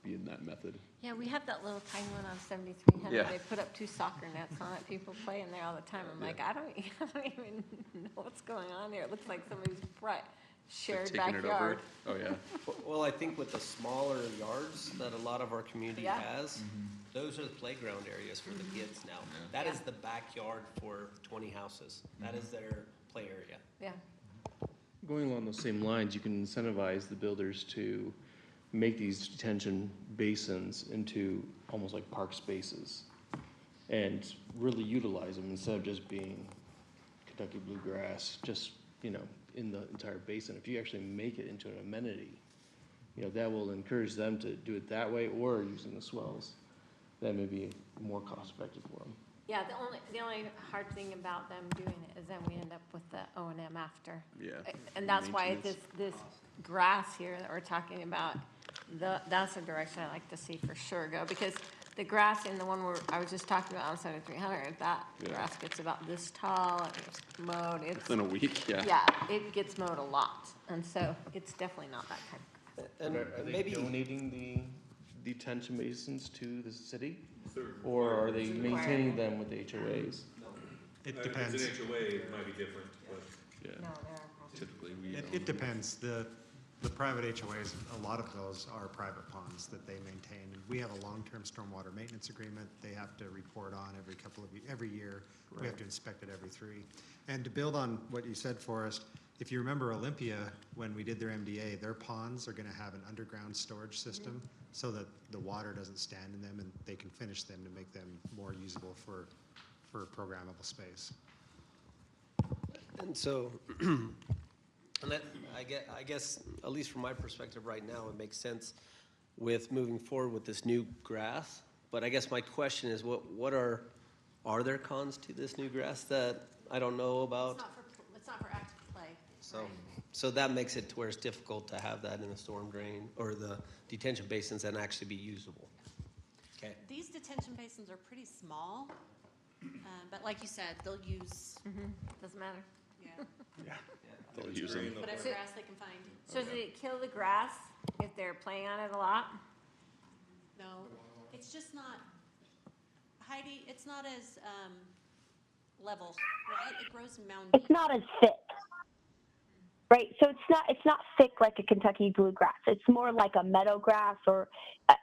be in that method. Yeah, we have that little tiny one on 7300. Yeah. They put up 2 soccer nets on it. People play in there all the time. I'm like, I don't even know what's going on here. It looks like somebody's shared Taking it over. backyard. Oh, yeah. Well, I think with the smaller yards that a lot of our community Yeah. has, those are the playground areas for the kids now. That is the backyard for 20 houses. That is their play area. Yeah. Going along those same lines, you can incentivize the builders to make these detention basins into almost like park spaces and really utilize them instead of just being Kentucky bluegrass, just, you know, in the entire basin. If you actually make it into an amenity, you know, that will encourage them to do it that way or using the swells. That may be more cost effective for them. Yeah, the only hard thing about them doing it is then we end up with the O&M after. Yeah. And that's why Maintenance. this grass here that we're talking about, that's the direction I like to see for sure go, because the grass in the one where I was just talking about on 7300, that Yeah. grass gets about this tall and it's mowed. Within a week, yeah. Yeah, it gets mowed a lot, and so it's definitely not that kind of grass. And Are they maybe, donating the detention basins to the city? Or are they maintaining them with HOAs? It depends. If it's an HOA, it might be different, but. Yeah. No, there are. Typically, we. It depends. The private HOAs, a lot of those are private ponds that they maintain. And we have a long-term stormwater maintenance agreement they have to report on every year. We have to inspect it every 3. And to build on what you said, Forrest, if you remember Olympia, when we did their MDA, their ponds are gonna have an underground storage system so that the water doesn't stand in them and they can finish them to make them more usable for programmable space. and so, and that, I guess, at least from my perspective right now, it makes sense with moving forward with this new grass. But I guess my question is, what are there cons to this new grass that I don't know about? It's not for active play. So that makes it to where it's difficult to have that in the storm drain or the detention basins and actually be usable. Okay. These detention basins are pretty small, but like you said, they'll use, Doesn't matter. yeah, They'll use them. whatever So- grass they can find. So does it kill the grass if they're playing on it a lot? No, it's just not, Heidi, it's not as level, right? It grows moundy. It's not as thick. Right, so it's not thick like a Kentucky bluegrass. It's more like a meadow grass, or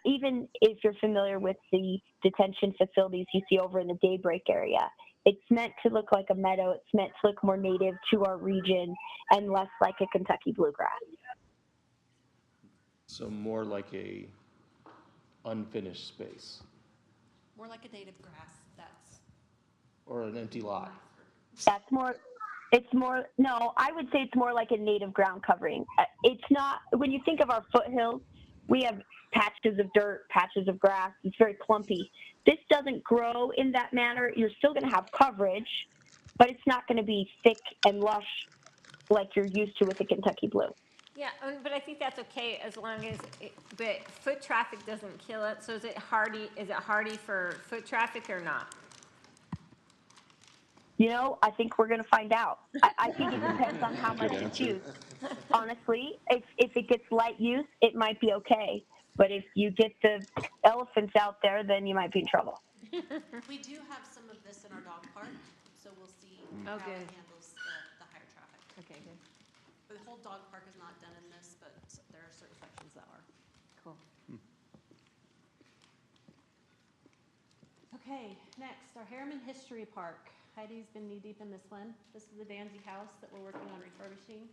even if you're familiar with the detention facilities you see over in the Daybreak area, it's meant to look like a meadow. It's meant to look more native to our region and less like a Kentucky bluegrass. So more like a unfinished space More like a native grass, that's. or an empty lot. That's more. No, I would say it's more like a native ground covering. It's not, when you think of our foothills, we have patches of dirt, patches of grass. It's very clumpy. This doesn't grow in that manner. You're still going to have coverage, but it's not going to be thick and lush like you're used to with the Kentucky Blue. Yeah, but I think that's okay as long as, but foot traffic doesn't kill it. So is it hardy for foot traffic or not? You know, I think we're going to find out. I think it depends on how much it's used. Honestly, if it gets light use, it might be okay. But if you get the elephants out there, then you might be in trouble. We do have some of this in our dog park, so we'll see how Oh, it good. handles the higher traffic. Okay, good. The whole dog park is not done in this, but there are certain sections that are. Cool. Okay, next, our Herriman History Park. Heidi's been knee-deep in this one. This is the Danzy house that we're working on refurbishing.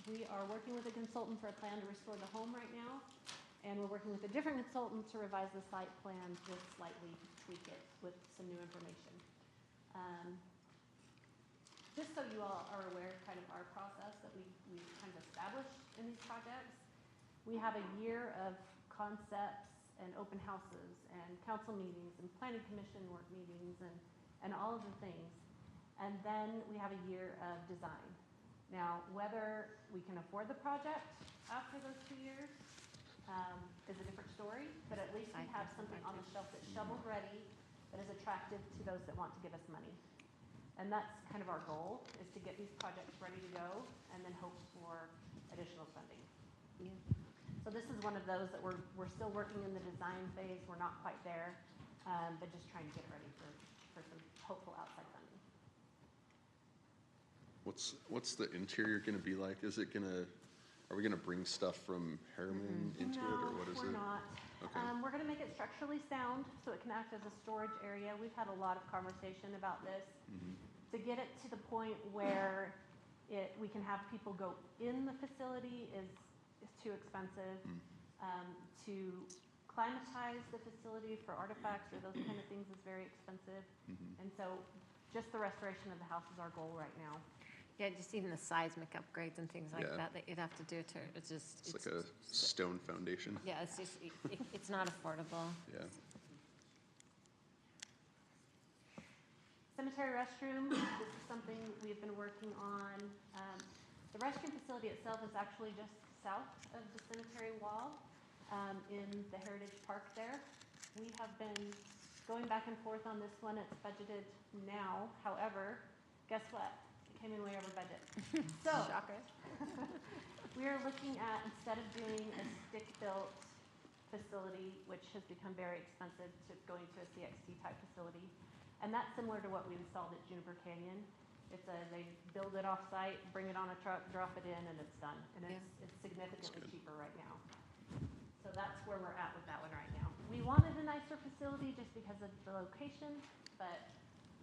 We are working with a consultant for a plan to restore the home right now, and we're working with a different consultant to revise the site plan to slightly tweak it with some new information. Just so you all are aware kind of our process that we kind of established in these projects, we have a year of concepts and open houses and council meetings and planning commission work meetings and all of the things. And then we have a year of design. Now, whether we can afford the project after those 2 years is a different story, but at least we have something on the shelf that's shovel-ready that is attractive to those that want to give us money. And that's kind of our goal, is to get these projects ready to go and then hope for additional funding. Yeah. So this is one of those that we're still working in the design phase. We're not quite there, but just trying to get ready for some hopeful outside funding. What's the interior gonna be like? Are we gonna bring stuff from Herriman into it, or what is it? No, we're not. Okay. We're gonna make it structurally sound, so it can act as a storage area. We've had a lot of conversation about this. To get it to the point where we can have people go in the facility is too expensive. To climatize the facility for artifacts or those kind of things is very expensive. And so just the restoration of the house is our goal right now. Yeah, just even the seismic upgrades and things like Yeah. that you'd have to do to, it's just. It's like a stone foundation. Yeah, it's just, it's not affordable. Yeah. Cemetery restroom, this is something we've been working on. The restroom facility itself is actually just south of the cemetery wall in the Heritage Park there. We have been going back and forth on this one. It's budgeted now. However, guess what? It came in way over budget. So, Shocker. we are looking at, instead of doing a stick-built facility, which has become very expensive, to going to a CXT type facility. And that's similar to what we installed at Juniper Canyon. They build it off-site, bring it on a truck, drop it in, and it's done. And it's significantly cheaper right now. So that's where we're at with that one right now. We wanted a nicer facility just because of the location, but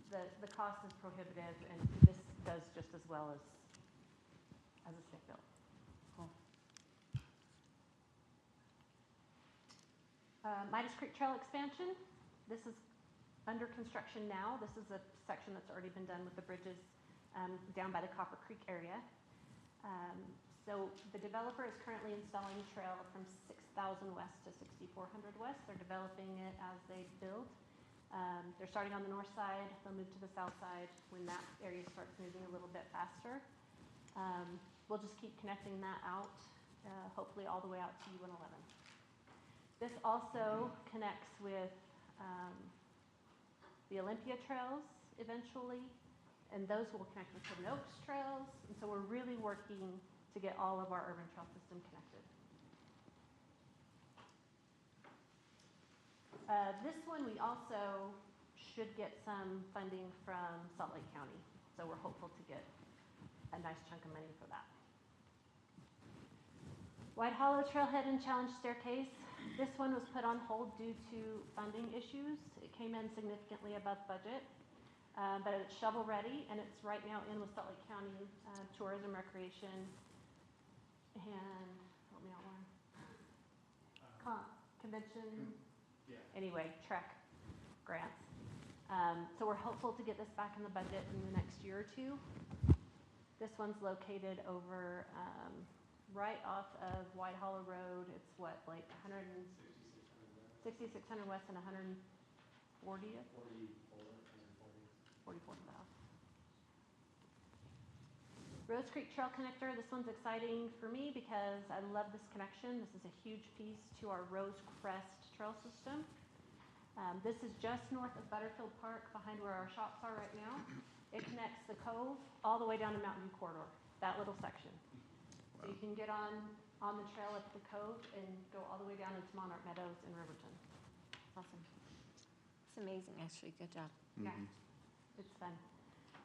the cost is prohibitive, and this does just as well as a stick-built. Cool. Midas Creek Trail expansion. This is under construction now. This is a section that's already been done with the bridges down by the Copper Creek area. So the developer is currently installing a trail from 6,000 west to 6,400 west. They're developing it as they build. They're starting on the north side. They'll move to the south side when that area starts moving a little bit faster. We'll just keep connecting that out, hopefully all the way out to U111. This also connects with the Olympia trails eventually, and those will connect with Hidden Oaks trails. And so we're really working to get all of our urban trail system connected. This one we also should get some funding from Salt Lake County. So we're hopeful to get a nice chunk of money for that. White Hollow Trailhead and Challenge Staircase. This one was put on hold due to funding issues. It came in significantly above budget, but it's shovel ready, and it's right now in with Salt Lake County Tourism, Recreation, and help me out, Warren. Convention. Anyway, Trek grants. So we're hopeful to get this back in the budget in the next year or two. This one's located over right off of White Hollow Road. It's what, like 6,600 west and 140th? 44th south. Rose Creek Trail Connector. This one's exciting for me because I love this connection. This is a huge piece to our Rose Crest trail system. This is just north of Butterfield Park, behind where our shops are right now. It connects the cove all the way down to Mountain View Corridor, that little section. So you can get on the trail up the cove and go all the way down into Monarch Meadows and Riverton. Awesome. It's amazing, actually. Good job. Yeah, it's fun.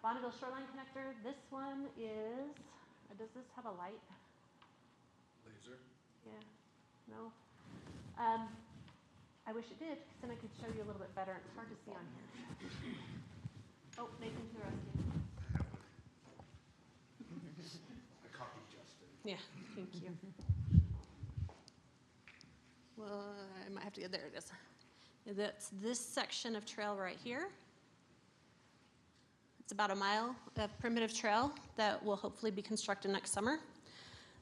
Bonneville Shoreline Connector. This one is, does this have a light? Laser? Yeah, no. I wish it did, because then I could show you a little bit better. It's hard to see on here. Oh, Nathan to the rescue. I copied Justin. Yeah, thank you. Well, I might have to get, there it is. That's this section of trail right here. It's about a mile of primitive trail that will hopefully be constructed next summer.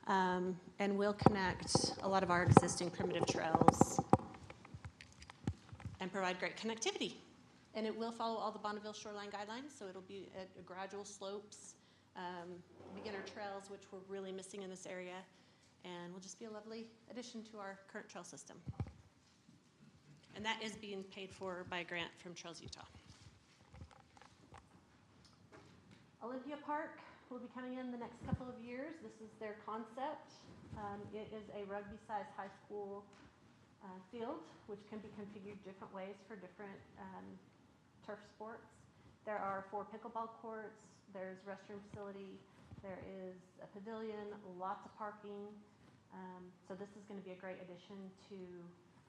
And will connect a lot of our existing primitive trails and provide great connectivity. And it will follow all the Bonneville shoreline guidelines, so it'll be at gradual slopes, beginner trails, which we're really missing in this area, and will just be a lovely addition to our current trail system. And that is being paid for by a grant from Trails Utah. Olympia Park will be coming in the next couple of years. This is their concept. It is a rugby-sized high school field, which can be configured different ways for different turf sports. There are 4 pickleball courts, there's restroom facility, there is a pavilion, lots of parking. So this is going to be a great addition to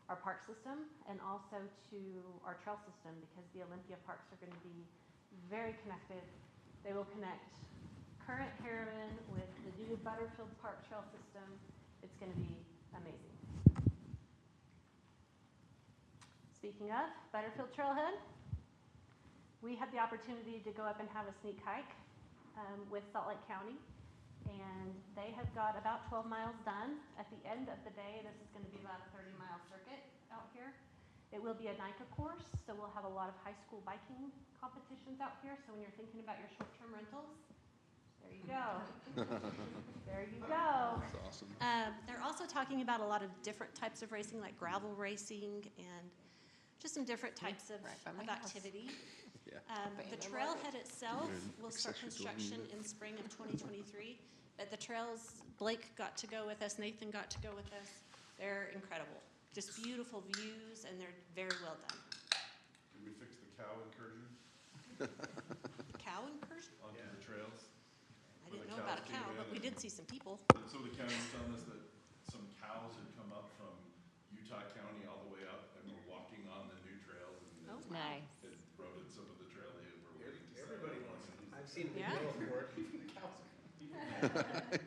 our park system and also to our trail system, because the Olympia parks are going to be very connected. They will connect current Herriman with the new Butterfield Park trail system. It's going to be amazing. Speaking of Butterfield Trailhead, we had the opportunity to go up and have a sneak hike with Salt Lake County, and they have got about 12 miles done. At the end of the day, this is going to be about a 30-mile circuit out here. It will be a NICA course, so we'll have a lot of high school biking competitions out here. So when you're thinking about your short-term rentals, there you go. There you go. That's awesome. They're also talking about a lot of different types of racing, like gravel racing and just some different types of activity. Yeah. The trailhead itself will start construction in spring of 2023, but the trails, Blake got to go with us, Nathan got to go with us. They're incredible. Just beautiful views, and they're very well done. Did we fix the cow incursion Cow incursion? onto the trails? I didn't know about a cow, but we did see some people. So the county was telling us that some cows had come up from Utah County all the way up and were walking on the new trails and Oh, Nice. it eroded some of the trail they were waiting to start. Everybody wants it. I've seen Yeah. video for it. Even the cows are coming.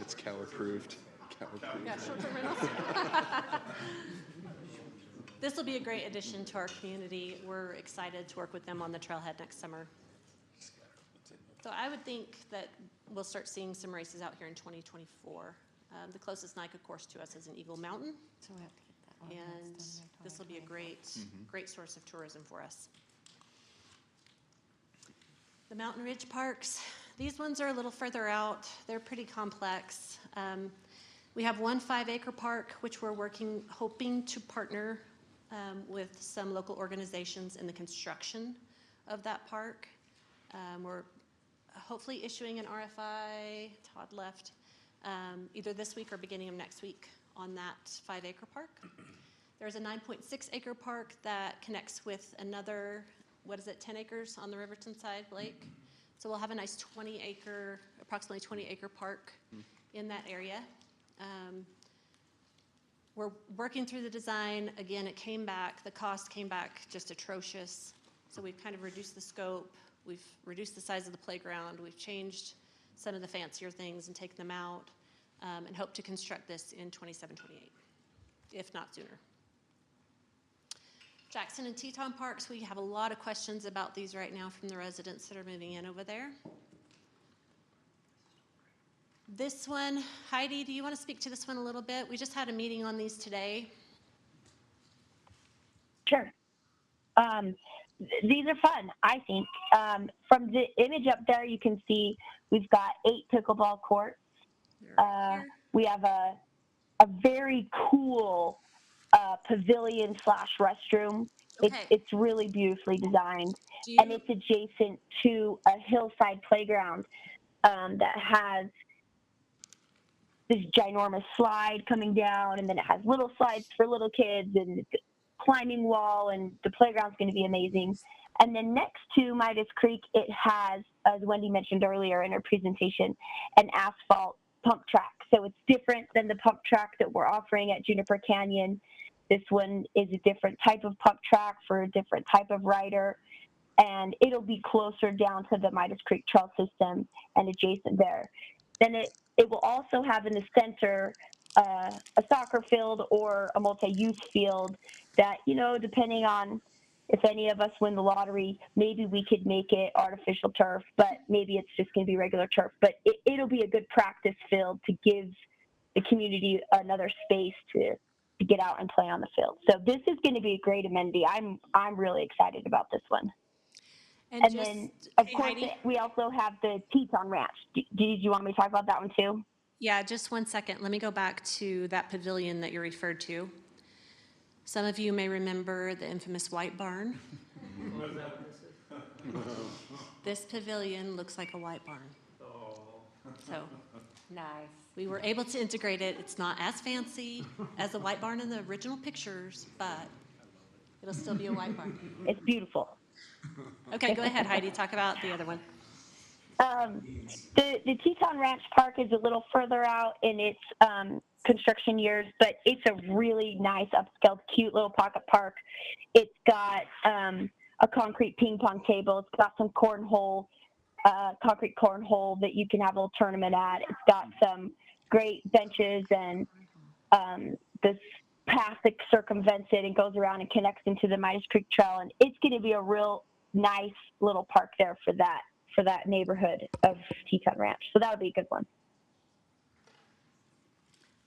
It's cow approved. Cow approved. Yeah, short-term rentals. This will be a great addition to our community. We're excited to work with them on the trailhead next summer. So I would think that we'll start seeing some races out here in 2024. The closest NICA course to us is in Eagle Mountain, So we have to get that ordinance and done by this will be a 2024. great source of tourism for us. The Mountain Ridge Parks, these ones are a little further out. They're pretty complex. We have one 5-acre park, which we're hoping to partner with some local organizations in the construction of that park. We're hopefully issuing an RFI, Todd left, either this week or beginning of next week on that 5-acre park. There's a 9.6-acre park that connects with another, 10 acres on the Riverton side, Blake? So we'll have a nice approximately 20-acre park in that area. We're working through the design. Again, the cost came back just atrocious. So we've kind of reduced the scope. We've reduced the size of the playground. We've changed some of the fancier things and taken them out, and hope to construct this in 27, 28, if not sooner. Jackson and Teton Parks, we have a lot of questions about these right now from the residents that are moving in over there. This one, Heidi, do you want to speak to this one a little bit? We just had a meeting on these today. Sure. These are fun, I think. From the image up there, you can see we've got 8 pickleball courts. We have a very cool pavilion / restroom. Okay. It's really beautifully designed, and it's adjacent to a hillside playground that has this ginormous slide coming down, and then it has little slides for little kids and climbing wall, and the playground's going to be amazing. And then next to Midas Creek, it has, as Wendy mentioned earlier in her presentation, an asphalt pump track. So it's different than the pump track that we're offering at Juniper Canyon. This one is a different type of pump track for a different type of rider. and it'll be closer down to the Midas Creek Trail system and adjacent there. Then it will also have in the center a soccer field or a multi-use field that, you know, depending on if any of us win the lottery, maybe we could make it artificial turf, but maybe it's just going to be regular turf. But it'll be a good practice field to give the community another space to get out and play on the field. So this is going to be a great amenity. I'm really excited about this one. And just, then, of hey, course, Heidi? we also have the Teton Ranch. Did you want me to talk about that one too? Yeah, just one second. Let me go back to that pavilion that you referred to. Some of you may remember the infamous White Barn. This pavilion looks like a white barn. So Nice. we were able to integrate it. It's not as fancy as the white barn in the original pictures, but it'll still be a white barn. It's beautiful. Okay, go ahead, Heidi. Talk about the other one. The Teton Ranch Park is a little further out in its construction years, but it's a really nice, upscale, cute little pocket park. It's got a concrete ping pong table. It's got some cornhole, concrete cornhole that you can have a little tournament at. It's got some great benches and this path that circumvents it and goes around and connects into the Midas Creek Trail. And it's going to be a real nice little park there for that neighborhood of Teton Ranch. So that'll be a good one.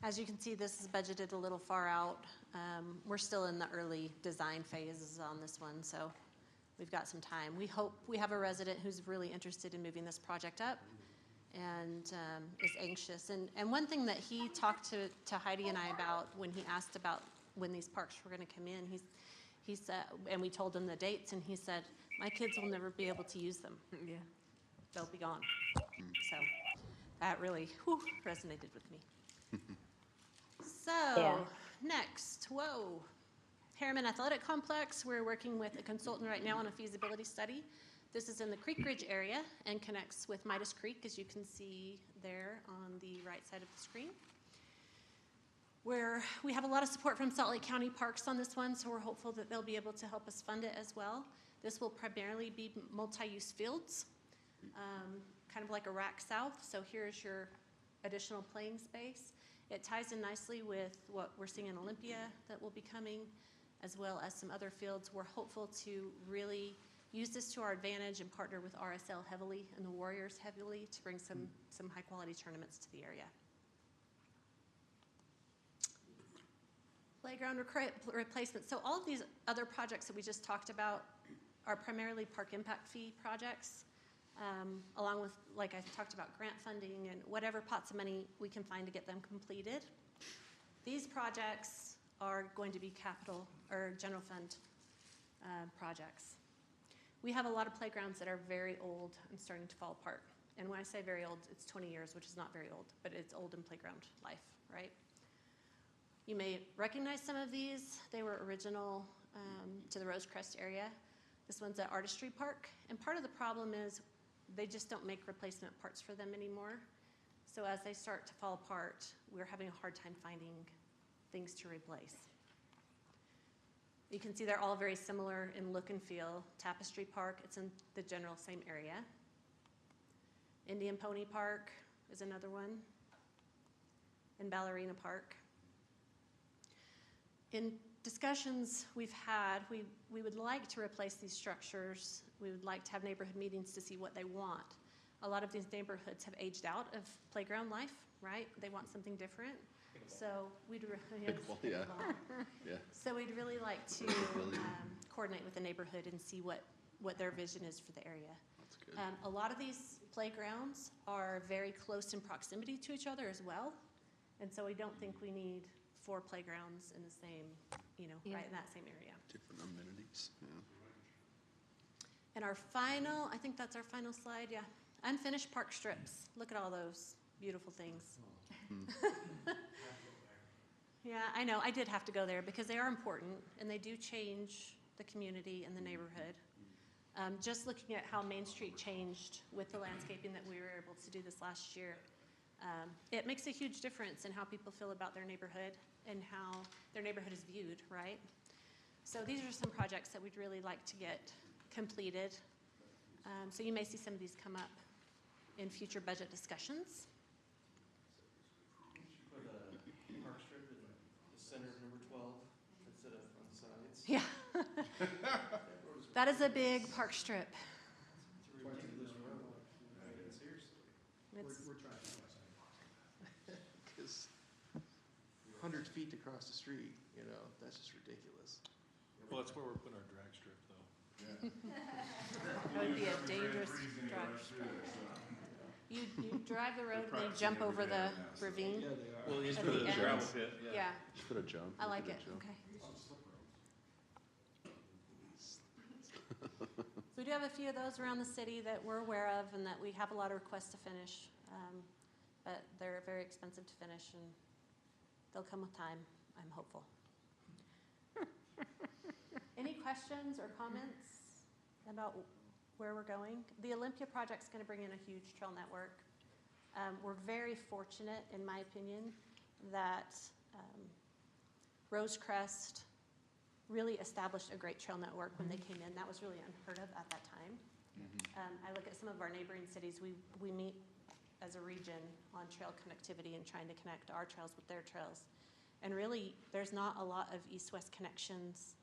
As you can see, this is budgeted a little far out. We're still in the early design phases on this one, so we've got some time. We hope we have a resident who's really interested in moving this project up and is anxious. And one thing that he talked to Heidi and I about when he asked about when these parks were going to come in, he said, and we told him the dates, and he said, my kids will never be able to use them. Yeah. They'll be gone. So that really resonated with me. So next, Herriman Athletic Complex. We're working with a consultant right now on a feasibility study. This is in the Creek Ridge area and connects with Midas Creek, as you can see there on the right side of the screen. Where we have a lot of support from Salt Lake County Parks on this one, so we're hopeful that they'll be able to help us fund it as well. This will primarily be multi-use fields, kind of like a rack south. So here's your additional playing space. It ties in nicely with what we're seeing in Olympia that will be coming, as well as some other fields. We're hopeful to really use this to our advantage and partner with RSL heavily and the Warriors heavily to bring some high quality tournaments to the area. Playground replacement. So all of these other projects that we just talked about are primarily park impact fee projects, along with, like I talked about, grant funding and whatever pots of money we can find to get them completed. These projects are going to be capital or general fund projects. We have a lot of playgrounds that are very old and starting to fall apart. And when I say very old, it's 20 years, which is not very old, but it's old in playground life, right? You may recognize some of these. They were original to the Rosecrest area. This one's at Artistry Park. And part of the problem is they just don't make replacement parts for them anymore. So as they start to fall apart, we're having a hard time finding things to replace. You can see they're all very similar in look and feel. Tapestry Park, it's in the general same area. Indian Pony Park is another one. And Ballerina Park. In discussions we've had, we would like to replace these structures. We would like to have neighborhood meetings to see what they want. A lot of these neighborhoods have aged out of playground life, right? They want something different. So we'd So we'd really like to coordinate with the neighborhood and see what their vision is for the area. That's good. A lot of these playgrounds are very close in proximity to each other as well. And so we don't think we need 4 playgrounds in the same, right in that same area. Different amenities, yeah. And our final, I think that's our final slide, yeah. Unfinished park strips. Look at all those beautiful things. Yeah, I know. I did have to go there because they are important and they do change the community and the neighborhood. Just looking at how Main Street changed with the landscaping that we were able to do this last year, it makes a huge difference in how people feel about their neighborhood and how their neighborhood is viewed, right? So these are some projects that we'd really like to get completed. So you may see some of these come up in future budget discussions. Put a park strip in the center of number 12 instead of on the sides. Yeah. That is a big park strip. It's a ridiculous road. I mean, seriously. We're trying to. Because 100 feet across the street, you know, that's just ridiculous. Well, that's where we're putting our drag strip, though. That would be a dangerous drive. You drive the road and they jump over the ravine. Well, you At put the a end. gravel pit. Yeah, Just put a jump. I like Put a it, jump. okay. So we do have a few of those around the city that we're aware of and that we have a lot of requests to finish. But they're very expensive to finish and they'll come with time, I'm hopeful. Any questions or comments about where we're going? The Olympia project's gonna bring in a huge trail network. We're very fortunate, in my opinion, that Rosecrest really established a great trail network when they came in. That was really unheard of at that time. I look at some of our neighboring cities, we meet as a region on trail connectivity and trying to connect our trails with their trails. And really, there's not a lot of east-west connections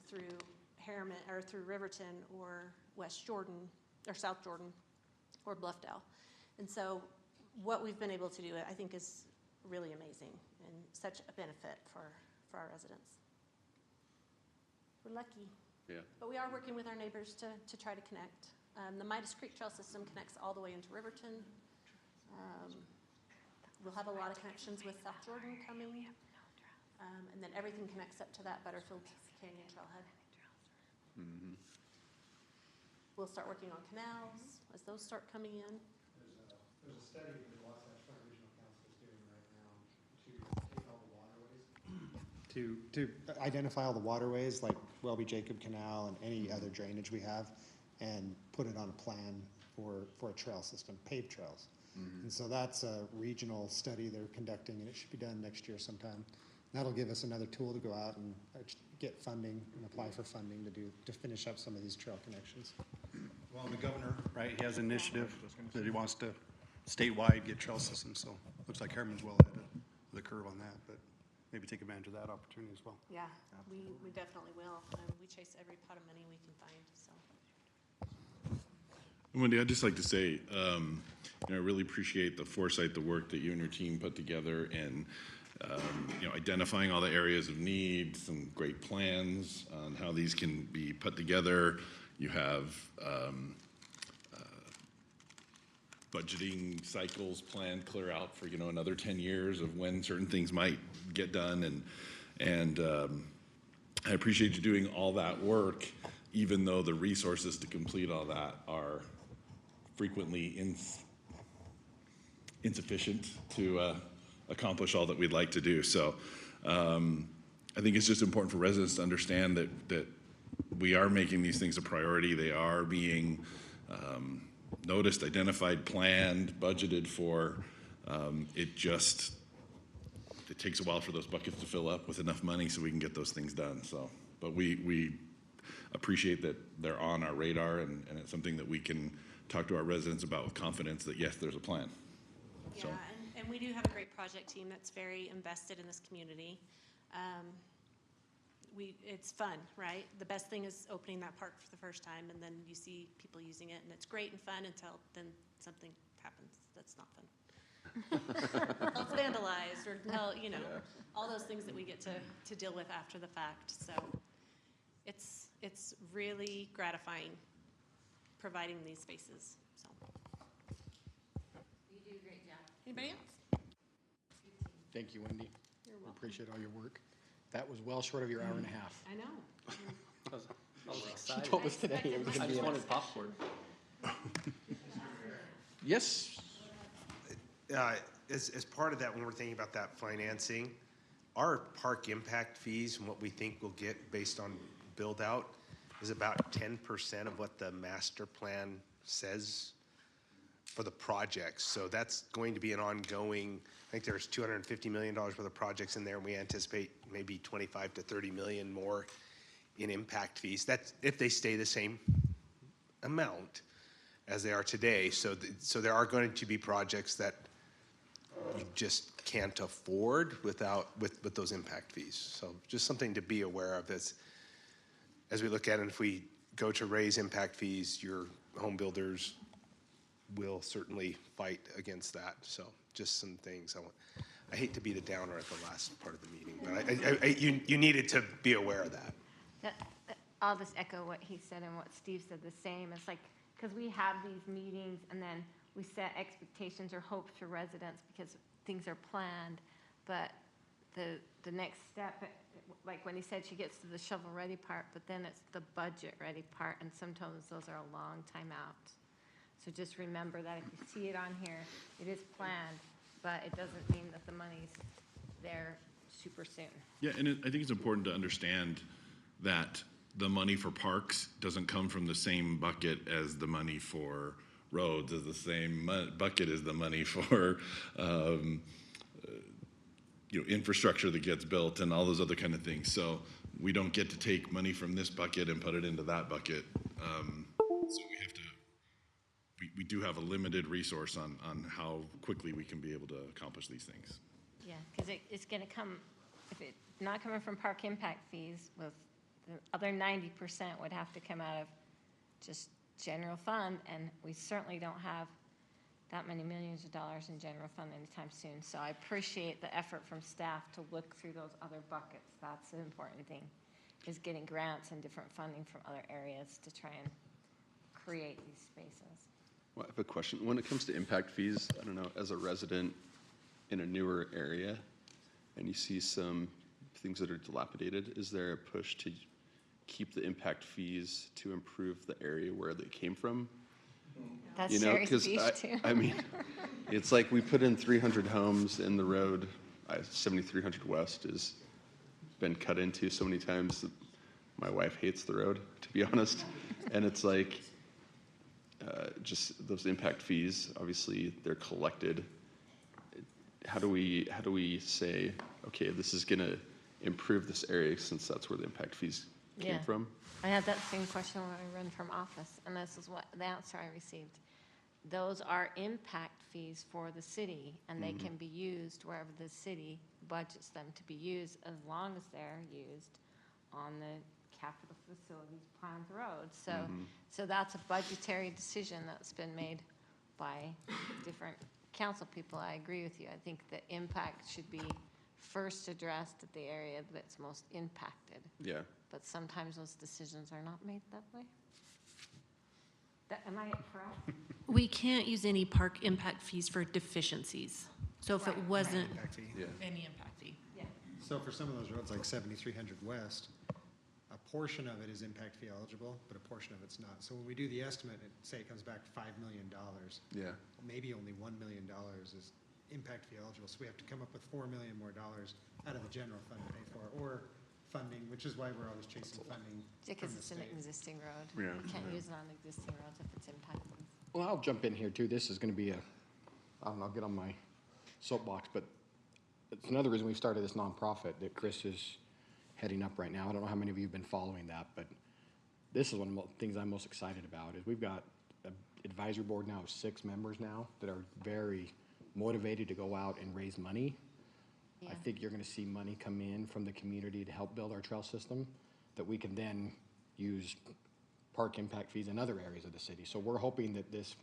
through Herriman, or through Riverton, or West Jordan, or South Jordan, or Bluffdale. And so what we've been able to do, I think, is really amazing and such a benefit for our residents. We're lucky. Yeah. But we are working with our neighbors to try to connect. The Midas Creek Trail System connects all the way into Riverton. We'll have a lot of connections with South Jordan coming. And then everything connects up to that Butterfield Canyon Trailhead. Mm-hmm. We'll start working on canals as those start coming in. There's a study that the Wasatch Front Regional Council is doing right now to take all the waterways. To identify all the waterways like Welby Jacob Canal and any other drainage we have and put it on a plan for a trail system, paved trails. And so that's a regional study they're conducting and it should be done next year sometime. That'll give us another tool to go out and get funding and apply for funding to finish up some of these trail connections. Well, the governor, right, he has an initiative that he wants to statewide get trail systems, so looks like Herriman's well ahead of the curve on that, but maybe take advantage of that opportunity as well. Yeah, we definitely will. We chase every pot of money we can find, so. Wendy, I'd just like to say, I really appreciate the foresight, the work that you and your team put together, and identifying all the areas of need, some great plans on how these can be put together. You have budgeting cycles planned clear out for another 10 years of when certain things might get done, and I appreciate you doing all that work, even though the resources to complete all that are frequently insufficient to accomplish all that we'd like to do. So I think it's just important for residents to understand that we are making these things a priority. They are being noticed, identified, planned, budgeted for. It takes a while for those buckets to fill up with enough money so we can get those things done. So, but we appreciate that they're on our radar, and it's something that we can talk to our residents about with confidence that yes, there's a plan. Yeah, and we do have a great project team that's very invested in this community. It's fun, right? The best thing is opening that park for the first time, and then you see people using it, and it's great and fun until then something happens that's not fun. It's vandalized, or all those things that we get to deal with after the fact. So it's really gratifying providing these spaces. So You do a great job. anybody else? Thank you, Wendy. You're We welcome. appreciate all your work. That was well short of your hour and a half. I know. I was She excited. told us today it was I gonna just be. wanted popcorn. Yes, As part of that, when we're thinking about that financing, our park impact fees and what we think we'll get based on build out is about 10% of what the master plan says for the projects. So that's going to be an ongoing, I think there's $250 million worth of projects in there, and we anticipate maybe 25 to 30 million more in impact fees. That's if they stay the same amount as they are today. So, so there are going to be projects that you just can't afford with those impact fees. So just something to be aware of as we look at it. If we go to raise impact fees, your home builders will certainly fight against that. So just some things I hate to be the downer at the last part of the meeting, but you needed to be aware of that. I'll just echo what he said and what Steve said the same. It's like, because we have these meetings and then we set expectations or hopes for residents because things are planned, but the next step, like when he said she gets to the shovel-ready part, but then it's the budget-ready part, and sometimes those are a long time out. So just remember that if you see it on here, it is planned, but it doesn't mean that the money's there super soon. Yeah, and I think it's important to understand that the money for parks doesn't come from the same bucket as the money for roads, as the same bucket as the money for infrastructure that gets built and all those other kind of things. So we don't get to take money from this bucket and put it into that bucket. So we have to. We do have a limited resource on how quickly we can be able to accomplish these things. Yeah, because it's going to come, if it's not coming from park impact fees, with the other 90% would have to come out of just general fund, and we certainly don't have that many millions of dollars in general fund anytime soon. So I appreciate the effort from staff to look through those other buckets. That's the important thing, is getting grants and different funding from other areas to try and create these spaces. Well, I have a question. When it comes to impact fees, I don't know, as a resident in a newer area and you see some things that are dilapidated, is there a push to keep the impact fees to improve the area where they came from? That's Sherry's speech too. I mean, it's like we put in 300 homes in the road. 7300 West has been cut into so many times that my wife hates the road, to be honest. And it's like, just those impact fees, obviously they're collected. How do we say, okay, this is gonna improve this area since that's where the impact fees came from? I had that same question when I ran from office, and this is what the answer I received. Those are impact fees for the city, and they can be used wherever the city budgets them to be used, as long as they're used on the capital facilities planned road. So, so that's a budgetary decision that's been made by different council people. I agree with you. I think the impact should be first addressed at the area that's most impacted. Yeah. But sometimes those decisions are not made that way. Am I correct? We can't use any park impact fees for deficiencies. So if it wasn't Impact fee. Yeah. any impact fee. Yeah. So for some of those roads, like 7300 West, a portion of it is impact fee eligible, but a portion of it's not. So when we do the estimate, say it comes back $5 million, Yeah. maybe only $1 million is impact fee eligible. So we have to come up with $4 million more out of the general fund to pay for it, or funding, which is why we're always chasing funding Because from the it's an state. existing road. Yeah. You can't use it on existing roads if it's impacted. Well, I'll jump in here too. This is gonna be I don't know, I'll get on my soapbox, but it's another reason we started this nonprofit that Chris is heading up right now. I don't know how many of you have been following that, but this is one of the things I'm most excited about, is we've got an advisory board now of 6 members now that are very motivated to go out and raise money. Yeah. I think you're gonna see money come in from the community to help build our trail system that we can then use park impact fees in other areas of the city. So we're hoping that this,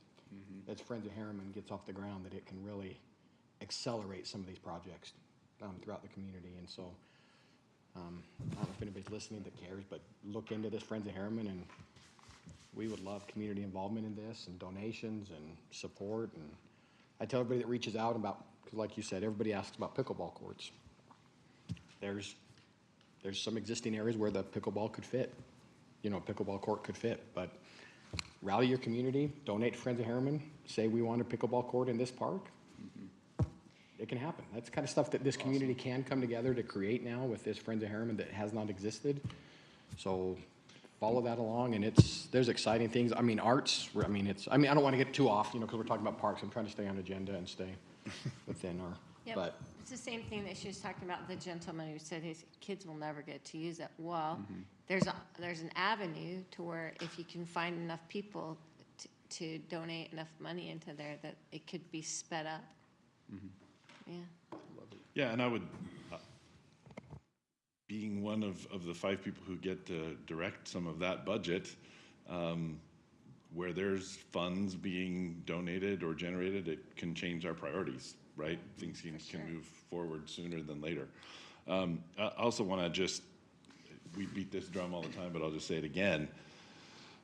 as Friends of Herriman gets off the ground, that it can really accelerate some of these projects throughout the community. And so, I don't know if anybody's listening that cares, but look into this Friends of Herriman, and we would love community involvement in this, and donations and support. And I tell everybody that reaches out about, because like you said, everybody asks about pickleball courts. There's some existing areas where the pickleball could fit. Pickleball court could fit, but rally your community, donate to Friends of Herriman, say we want a pickleball court in this park. It can happen. That's the kind of stuff that this community can come together to create now with this Friends of Herriman that has not existed. So follow that along, and there's exciting things. I mean, arts, I don't want to get too off, because we're talking about parks. I'm trying to stay on agenda and stay within our. Yep. But It's the same thing that she was talking about, the gentleman who said his kids will never get to use it. Well, Mm-hmm. there's an avenue to where if you can find enough people to donate enough money into there, that it could be sped up. Yeah. Yeah, and I would, being one of the 5 people who get to direct some of that budget, where there's funds being donated or generated, it can change our priorities, right? Things can move forward sooner than later. I also want to we beat this drum all the time, but I'll just say it again.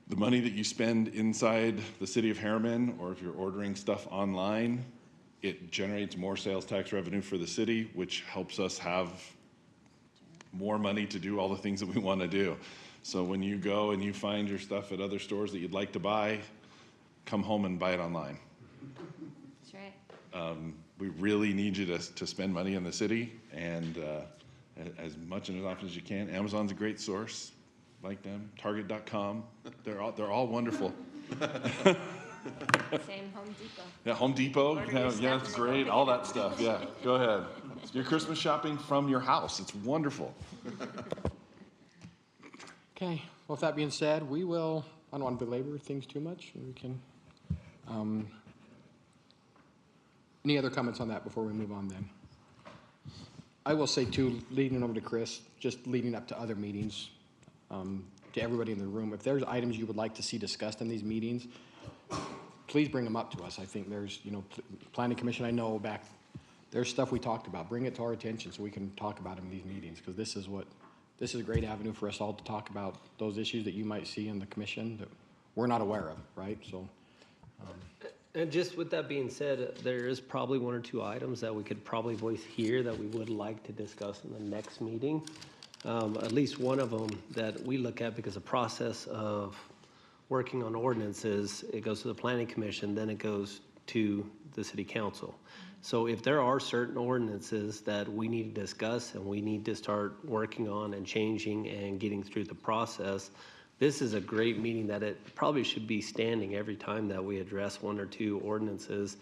The money that you spend inside the city of Herriman, or if you're ordering stuff online, it generates more sales tax revenue for the city, which helps us have more money to do all the things that we want to do. So when you go and you find your stuff at other stores that you'd like to buy, come home and buy it online. That's right. We really need you to spend money in the city, and as much and as often as you can. Amazon's a great source. Like them. Target.com. They're all wonderful. Same Home Depot. Yeah, Home Depot. Order your Yeah, stuff it's and they great. go All pick it that stuff. Yeah, go ahead. Your Christmas shopping from your house. It's wonderful. okay, well, with that being said, we will, I don't want to belabor things too much. We can, any other comments on that before we move on then? I will say too, leading over to Chris, just leading up to other meetings, to everybody in the room, if there's items you would like to see discussed in these meetings, please bring them up to us. I think there's, Planning Commission, I know there's stuff we talked about. Bring it to our attention so we can talk about them in these meetings, because this is a great avenue for us all to talk about those issues that you might see in the commission that we're not aware of, right? So. And just with that being said, there is probably 1 or 2 items that we could probably voice here that we would like to discuss in the next meeting. At least one of them that we look at, because the process of working on ordinances, it goes to the Planning Commission, then it goes to the City Council. So if there are certain ordinances that we need to discuss and we need to start working on and changing and getting through the process, this is a great meeting that it probably should be standing every time that we address 1 or 2 ordinances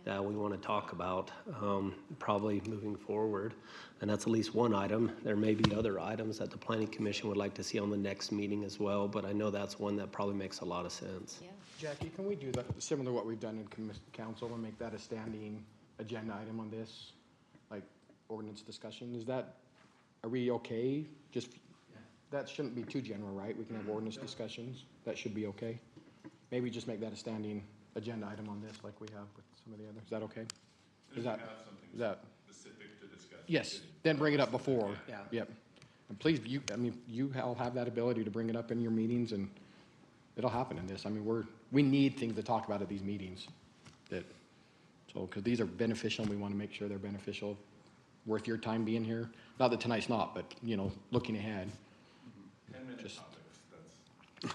that we want to talk about, probably moving forward. And that's at least one item. There may be other items that the Planning Commission would like to see on the next meeting as well, but I know that's one that probably makes a lot of sense. Yeah. Jackie, can we do that, similar to what we've done in council, and make that a standing agenda item on this, like ordinance discussion? Are we okay? That shouldn't be too general, right? We can have ordinance discussions. That should be okay. Maybe just make that a standing agenda item on this, like we have with some of the others. Is that okay? Is that specific to discuss? Yes, then bring it up before. Yeah. Yep. And please, you all have that ability to bring it up in your meetings, and it'll happen in this. I mean, we need things to talk about at these meetings. Because these are beneficial, and we want to make sure they're beneficial, worth your time being here. Not that tonight's not, but, looking ahead. 10-minute topics.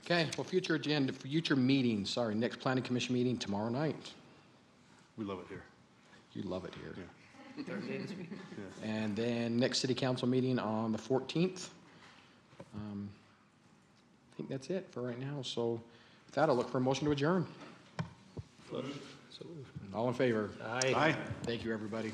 Okay, well, future agenda, future meetings, next Planning Commission meeting tomorrow night. We love it here. You love it here. And then next City Council meeting on the 14th. I think that's it for right now. So with that, I'll look for a motion to adjourn. All in favor? Aye. Aye. Thank you, everybody.